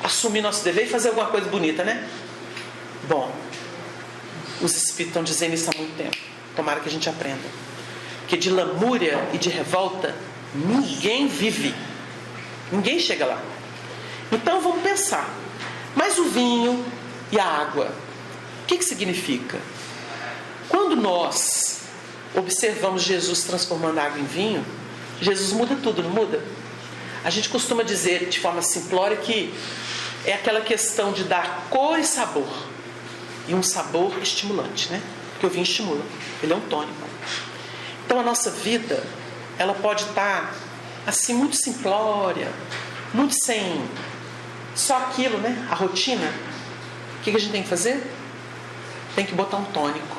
assumir nosso dever e fazer alguma coisa bonita, né? Bom, os espíritos estão dizendo isso há muito tempo. Tomara que a gente aprenda. Que de lamúria e de revolta ninguém vive. Ninguém chega lá. Então vamos pensar. Mas o vinho e a água, o que significa? Quando nós observamos Jesus transformando a água em vinho, Jesus muda tudo, não muda? A gente costuma dizer de forma simplória que é aquela questão de dar cor e sabor. E um sabor estimulante, né? Porque o vinho estimula, ele é um tônico. Então a nossa vida, ela pode estar assim muito simplória, muito sem só aquilo, né? A rotina. O que a gente tem que fazer? Tem que botar um tônico.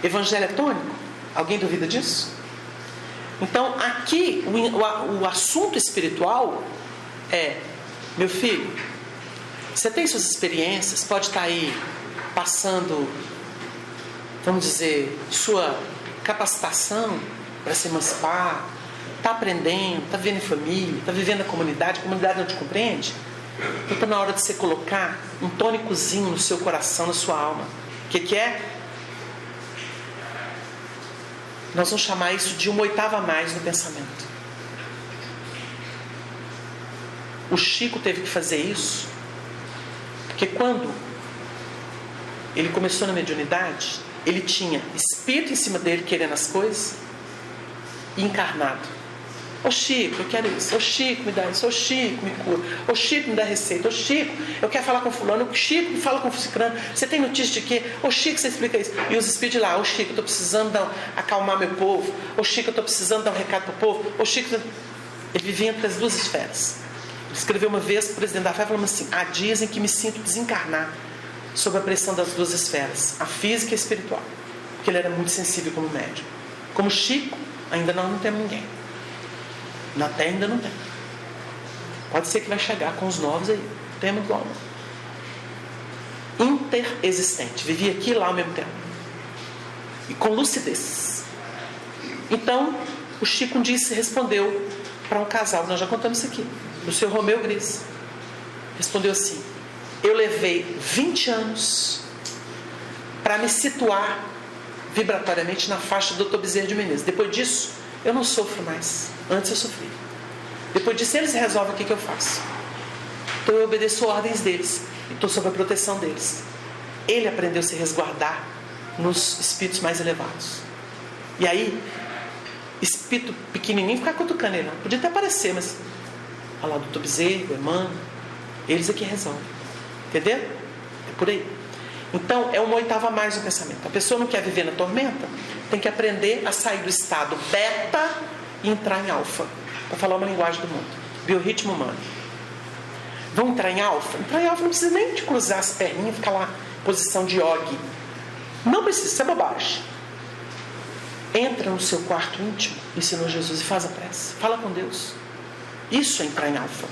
Evangelho é tônico? Alguém duvida disso? Então aqui o assunto espiritual é, meu filho, você tem suas experiências, pode estar aí passando, vamos dizer, sua capacitação para se emancipar, está aprendendo, está vivendo em família, está vivendo a comunidade não te compreende? Então está na hora de você colocar um tônicozinho no seu coração, na sua alma. O que é? Nós vamos chamar isso de uma oitava a mais no pensamento. O Chico teve que fazer isso porque quando ele começou na mediunidade, ele tinha espírito em cima dele querendo as coisas e encarnado. Ô Chico, eu quero isso. Ô Chico, me dá isso. Ô Chico, me cura. Ô Chico, me dá receita. Ô Chico, eu quero falar com fulano. Ô Chico, me fala com ciclano. Você tem notícia de quê? Ô Chico, você explica isso. E os espíritos lá, ô Chico, eu estou precisando acalmar meu povo. Ô Chico, eu estou precisando dar um recado para o povo. Ô Chico, ele vivia entre as duas esferas. Ele escreveu uma vez para o presidente da FE falando assim, há dias em que me sinto desencarnar sob a pressão das duas esferas, a física e a espiritual. Porque ele era muito sensível como médium. Como Chico, ainda não temos ninguém. Na Terra ainda não tem. Pode ser que vai chegar com os novos aí. Não tem muito igual não. Interexistente. Vivia aqui e lá ao mesmo tempo. E com lucidez. Então, o Chico um dia se respondeu para um casal. Nós já contamos isso aqui. Do seu Romeu Gris. Respondeu assim, eu levei 20 anos para me situar vibratoriamente na faixa do Dr. Bezerra de Menezes. Depois disso, eu não sofro mais. Antes eu sofri. Depois disso, eles resolvem o que eu faço. Então eu obedeço ordens deles. E estou sob a proteção deles. Ele aprendeu a se resguardar nos espíritos mais elevados. E aí, espírito pequenininho ficar cutucando ele. Não. Podia até aparecer, mas... Olha lá, o Dr. Bezerra, o Emmanuel. Eles é que resolvem. Entendeu? É por aí. Então, é uma oitava a mais no pensamento. A pessoa não quer viver na tormenta, tem que aprender a sair do estado beta e entrar em alfa. Para falar uma linguagem do mundo. Biorritmo humano. Vão entrar em alfa? Entrar em alfa não precisa nem de cruzar as perninhas e ficar lá em posição de yogi. Não precisa, isso é bobagem. Entra no seu quarto íntimo, ensinou Jesus, e faz a prece. Fala com Deus. Isso é entrar em alfa.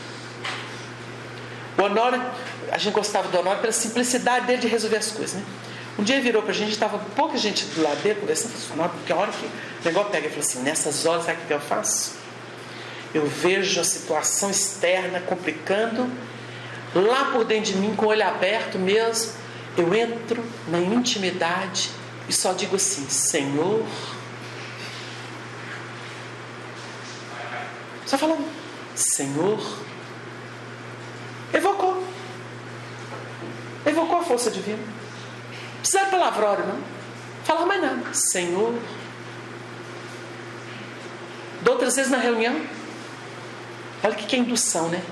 O Honório, a gente gostava do Honório pela simplicidade dele de resolver as coisas, né? Um dia ele virou pra gente, estava pouca gente do lado dele conversando, falou, porque a hora que o negócio pega, ele falou assim, nessas horas, sabe o que eu faço? Eu vejo a situação externa complicando, lá por dentro de mim, com o olho aberto mesmo, eu entro na intimidade e só digo assim, Senhor, só falando, Senhor, evocou a força divina. Não precisa de palavrório, não. Falar mais nada. Senhor. De outras vezes na reunião, olha que é indução, né?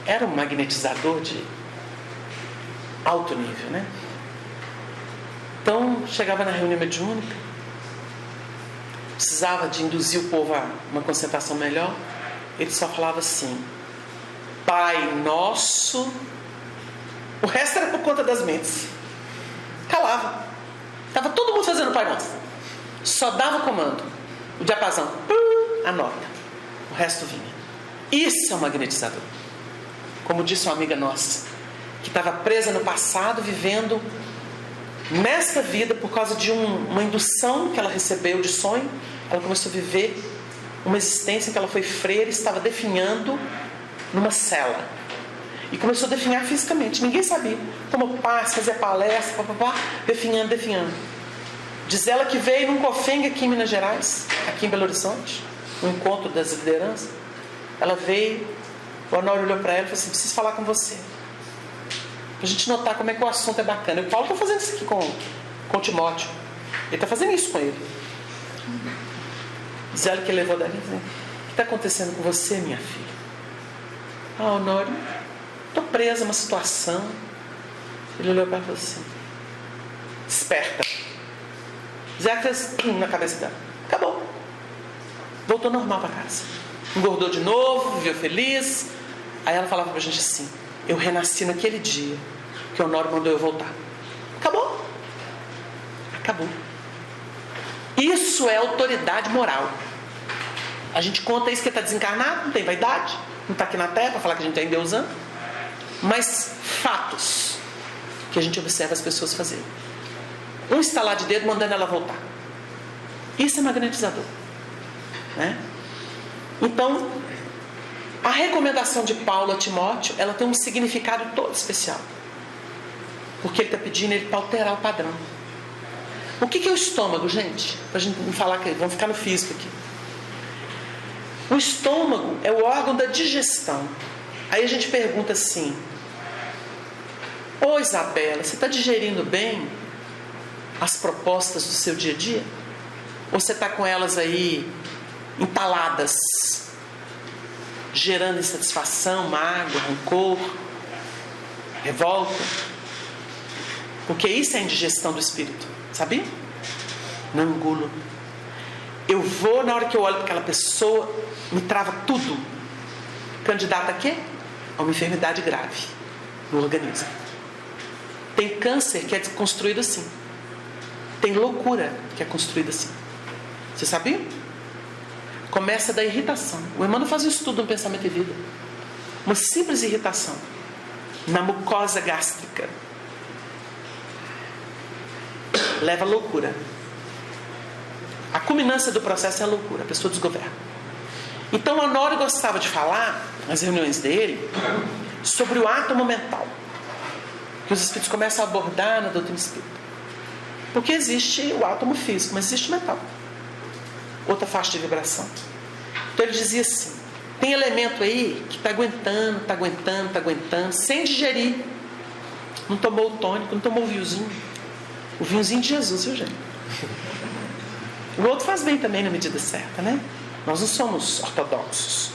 Era um magnetizador de alto nível, né? Então, chegava na reunião mediúnica, precisava de induzir o povo a uma concentração melhor, ele só falava assim, Pai Nosso, o resto era por conta das mentes. Calava. Estava todo mundo fazendo Pai Nosso. Só dava comando. O diapasão, a nota. O resto vinha. Isso é um magnetizador. Como disse uma amiga nossa, que estava presa no passado, vivendo nesta vida por causa de uma indução que ela recebeu de sonho. Ela começou a viver uma existência em que ela foi freira e estava definhando numa cela. E começou a definhar fisicamente. Ninguém sabia. Tomou passe, fazia palestra, papapá, definhando. Diz ela que veio num cofengue aqui em Minas Gerais, aqui em Belo Horizonte, um encontro das lideranças. Ela veio, o Honório olhou para ela e falou assim, preciso falar com você. Pra gente notar como é que o assunto é bacana. E o Paulo está fazendo isso aqui com o Timóteo. Ele está fazendo isso com ele. Diz ela que ele levou dali, né? O que está acontecendo com você, minha filha? Ah, Honório, estou presa numa situação. Ele olhou para ela e falou assim, desperta. Zé fez na cabeça dela. Acabou. Voltou normal para casa. Engordou de novo, viveu feliz. Aí ela falava para a gente assim, eu renasci naquele dia que o Honório mandou eu voltar. Acabou. Acabou. Isso é autoridade moral. A gente conta isso que está desencarnado, não tem vaidade, não está aqui na Terra para falar que a gente está endeusando, mas fatos que a gente observa as pessoas fazerem. Um estalar de dedo mandando ela voltar. Isso é magnetizador, né? Então, a recomendação de Paulo a Timóteo, ela tem um significado todo especial, porque ele está pedindo ele para alterar o padrão. O que é o estômago, gente? Para a gente não falar que vamos ficar no físico aqui. O estômago é o órgão da digestão. Aí a gente pergunta assim, ô Isabela, você está digerindo bem as propostas do seu dia a dia? Ou você está com elas aí entaladas, gerando insatisfação, mágoa, rancor, revolta? Porque isso é a indigestão do espírito, sabia? Não engulo. Eu vou, na hora que eu olho para aquela pessoa, me trava tudo. Candidata a quê? A uma enfermidade grave no organismo. Tem câncer que é construído assim. Tem loucura que é construída assim. Você sabia? Começa da irritação. O Emmanuel faz um estudo no Pensamento e Vida. Uma simples irritação na mucosa gástrica leva à loucura. A culminância do processo é a loucura. A pessoa desgoverna. Então o Honório gostava de falar nas reuniões dele sobre o átomo mental, que os espíritos começam a abordar na doutrina espírita. Porque existe o átomo físico, mas existe o mental, outra faixa de vibração. Então ele dizia assim, tem elemento aí que está aguentando, sem digerir. Não tomou o tônico, não tomou o vinhozinho. O vinhozinho de Jesus, viu, gente? O outro faz bem também na medida certa, né? Nós não somos ortodoxos,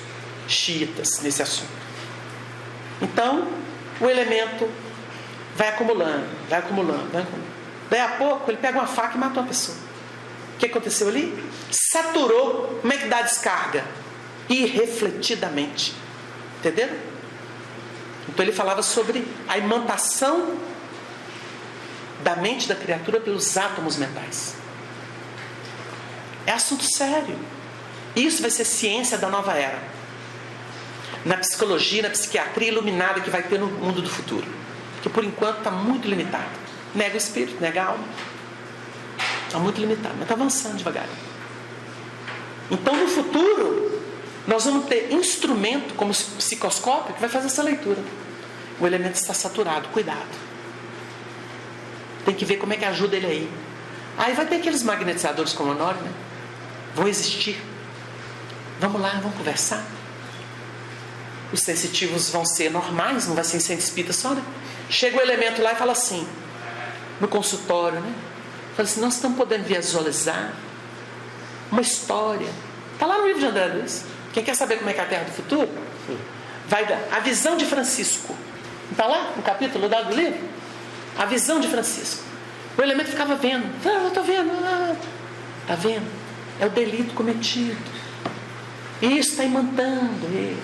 xiitas nesse assunto. Então, o elemento vai acumulando, vai acumulando, vai acumulando. Daí a pouco ele pega uma faca e matou uma pessoa. O que aconteceu ali? Saturou. Como é que dá a descarga? Irrefletidamente. Entenderam? Então ele falava sobre a imantação da mente da criatura pelos átomos mentais. É assunto sério. Isso vai ser ciência da nova era. Na psicologia, na psiquiatria iluminada que vai ter no mundo do futuro. Que por enquanto está muito limitado. Nega o espírito, nega a alma. Está muito limitado, mas está avançando devagar. Então no futuro, nós vamos ter instrumento como o psicoscópio que vai fazer essa leitura. O elemento está saturado, cuidado. Tem que ver como é que ajuda ele aí. Aí vai ter aqueles magnetizadores como o Honório, né? Vão existir. Vamos lá, vamos conversar. Os sensitivos vão ser normais, não vai ser em centro espírita só, né? Chega o elemento lá e fala assim, no consultório, né? Fala assim, nós estamos podendo visualizar uma história. Está lá no livro de André Luiz. Quem quer saber como é que é a Terra do Futuro? Vai dar a visão de Francisco. Está lá no capítulo dado do livro? A visão de Francisco. O elemento ficava vendo. Eu estou vendo. Está vendo? É o delito cometido. Isso está imantando ele.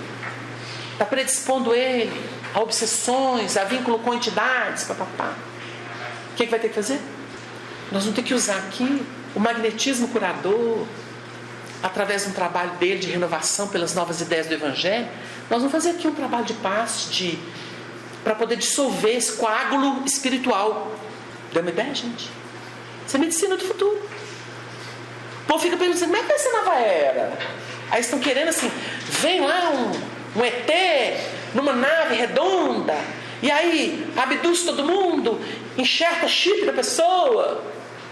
Está predispondo ele a obsessões, a vínculo com entidades. Papapá. O que vai ter que fazer? Nós vamos ter que usar aqui o magnetismo curador, através de um trabalho dele de renovação pelas novas ideias do Evangelho. Nós vamos fazer aqui um trabalho de paz, para poder dissolver esse coágulo espiritual. Deu uma ideia, gente? Isso é medicina do futuro. O povo fica perguntando, como é que vai ser a nova era? Aí estão querendo assim, vem lá um ET numa nave redonda, e aí abduz todo mundo, enxerta chip da pessoa.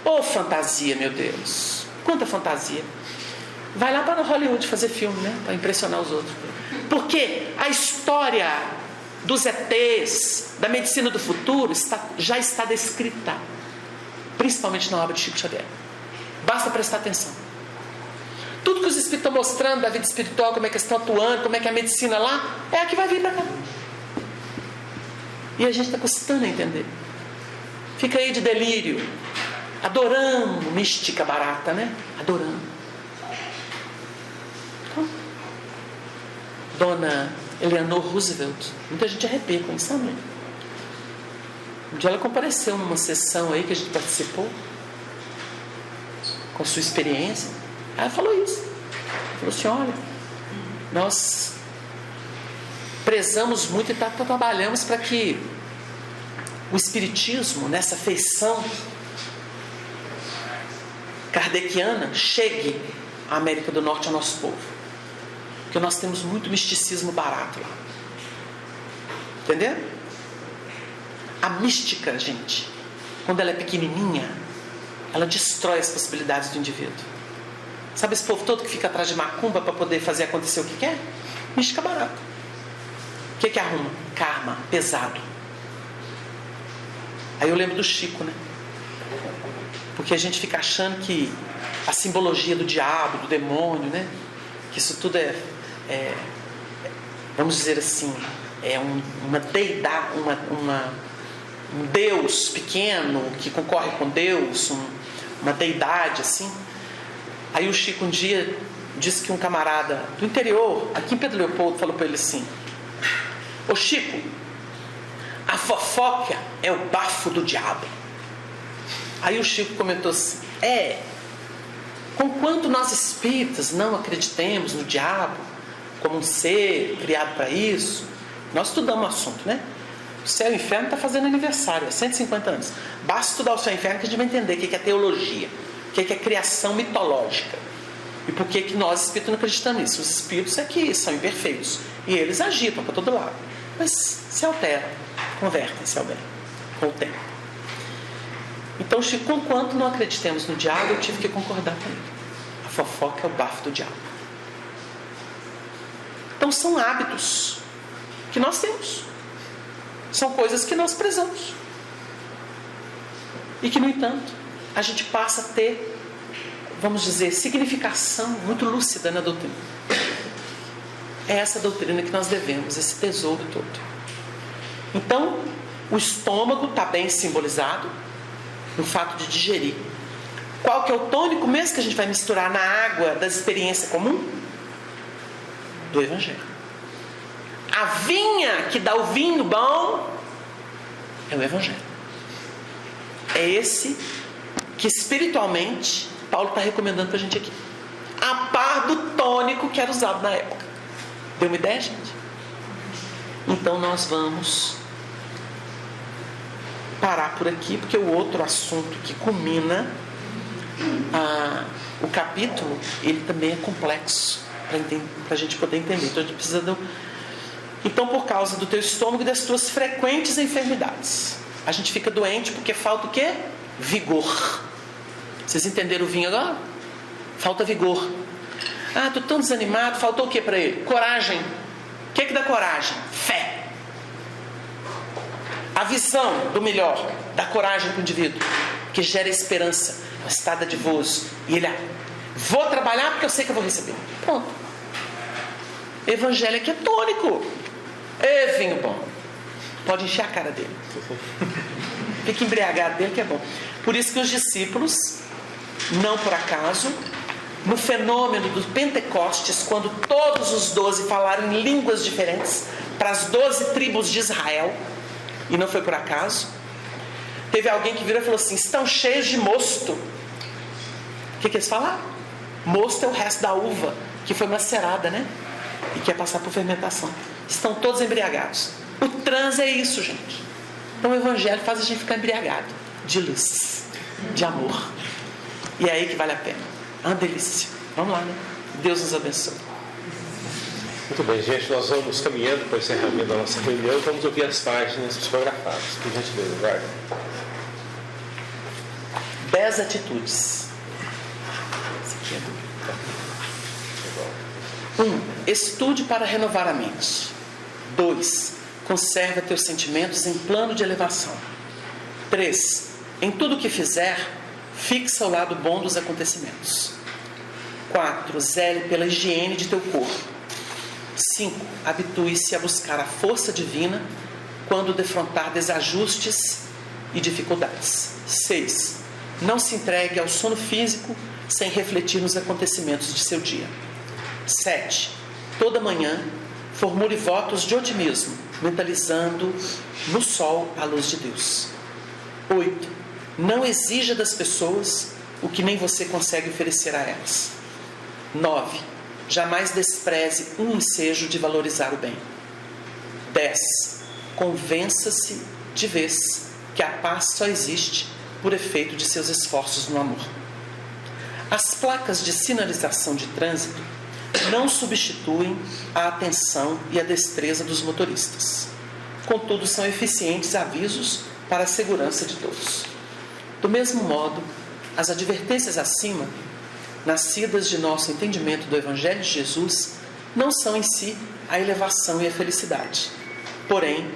Ô, fantasia, meu Deus. Quanta fantasia. Vai lá para Hollywood fazer filme, né? Para impressionar os outros. Porque a história dos ETs, da medicina do futuro, já está descrita. Principalmente na obra de Chico Xavier. Basta prestar atenção. Tudo que os espíritos estão mostrando da vida espiritual, como é que eles estão atuando, como é que é a medicina lá, é a que vai vir para cá. E a gente está custando a entender. Fica aí de delírio, adorando mística barata, né? Adorando. Então, Dona Eleanor Roosevelt, muita gente arrepia com isso, sabe? Um dia ela compareceu numa sessão aí que a gente participou, com sua experiência. Ela falou isso. Ela falou assim, olha, nós prezamos muito e trabalhamos para que o espiritismo, nessa feição kardeciana, chegue à América do Norte, ao nosso povo. Porque nós temos muito misticismo barato lá. Entendeu? A mística, gente, quando ela é pequenininha, ela destrói as possibilidades do indivíduo. Sabe esse povo todo que fica atrás de macumba para poder fazer acontecer o que quer? Mística barata. O que arruma? Karma, pesado. Aí eu lembro do Chico, né? Porque a gente fica achando que a simbologia do diabo, do demônio, né? Que isso tudo vamos dizer assim, uma deidade, um Deus pequeno que concorre com Deus, uma deidade assim. Aí o Chico um dia disse que um camarada do interior, aqui em Pedro Leopoldo, falou para ele assim: ô Chico, a fofoca é o bafo do diabo. Aí o Chico comentou assim: conquanto nós espíritas não acreditemos no diabo como um ser criado para isso, nós estudamos o assunto, né? O céu e o inferno está fazendo aniversário, há 150 anos. Basta estudar o céu e o inferno que a gente vai entender o que é teologia, o que é criação mitológica. E por que nós espíritos não acreditamos nisso? Os espíritos é que são imperfeitos. E eles agitam para todo lado. Mas se alteram, convertem-se ao bem, com o tempo. Então, Chico, enquanto não acreditemos no diabo, eu tive que concordar com ele. A fofoca é o bafo do diabo. Então, são hábitos que nós temos. São coisas que nós prezamos. E que, no entanto, a gente passa a ter, vamos dizer, significação muito lúcida na doutrina. É essa doutrina que nós devemos, esse tesouro todo. Então, O estômago está bem simbolizado no fato de digerir. Qual que é o tônico mesmo que a gente vai misturar na água da experiência comum? Do Evangelho. A vinha que dá o vinho bom é o Evangelho. É esse que espiritualmente Paulo está recomendando para a gente aqui. A par do tônico que era usado na época. Deu uma ideia, gente? Então nós vamos parar por aqui, porque o outro assunto que culmina o capítulo, ele também é complexo para a gente poder entender. Então a gente precisa Então, por causa do teu estômago e das tuas frequentes enfermidades, a gente fica doente porque falta o quê? Vigor. Vocês entenderam o vinho agora? Falta vigor. Ah, tô tão desanimado, faltou o que para ele? Coragem. O que dá coragem? Fé. A visão do melhor dá coragem para o indivíduo, que gera esperança, uma estada de voos. E ele, vou trabalhar porque eu sei que eu vou receber. Pronto. Evangelho aqui é tônico. Ê, vinho bom. Pode encher a cara dele. Fica embriagado dele que é bom. Por isso que os discípulos, não por acaso, no fenômeno do Pentecostes, quando todos os 12 falaram em línguas diferentes para as 12 tribos de Israel, e não foi por acaso, teve alguém que virou e falou assim: estão cheios de mosto. O que eles falaram? Mosto é o resto da uva que foi macerada, né? E quer passar por fermentação. Estão todos embriagados. O transe é isso, gente. Então o Evangelho faz a gente ficar embriagado de luz, de amor. E é aí que vale a pena. É uma delícia. Vamos lá, né? Deus nos abençoe. Muito bem, gente. Nós vamos caminhando para o encerramento da nossa reunião e vamos ouvir as páginas psicografadas. Por gentileza, guarda. 10 atitudes. 1. Estude para renovar a mente. 2. Conserva teus sentimentos em plano de elevação. 3. Em tudo o que fizer, fixa o lado bom dos acontecimentos. 4. Zele pela higiene de teu corpo. 5. Habitue-se a buscar a força divina quando defrontar desajustes e dificuldades. 6. Não se entregue ao sono físico sem refletir nos acontecimentos de seu dia. 7. Toda manhã, formule votos de otimismo, mentalizando no sol a luz de Deus. 8. Não exija das pessoas o que nem você consegue oferecer a elas. 9. Jamais despreze um ensejo de valorizar o bem. 10. Convença-se de vez que a paz só existe por efeito de seus esforços no amor. As placas de sinalização de trânsito não substituem a atenção e a destreza dos motoristas. Contudo, são eficientes avisos para a segurança de todos. Do mesmo modo, as advertências acima, nascidas de nosso entendimento do Evangelho de Jesus, não são em si a elevação e a felicidade. Porém,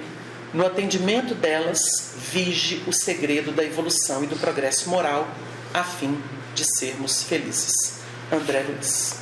no atendimento delas, vige o segredo da evolução e do progresso moral, a fim de sermos felizes. André Luiz.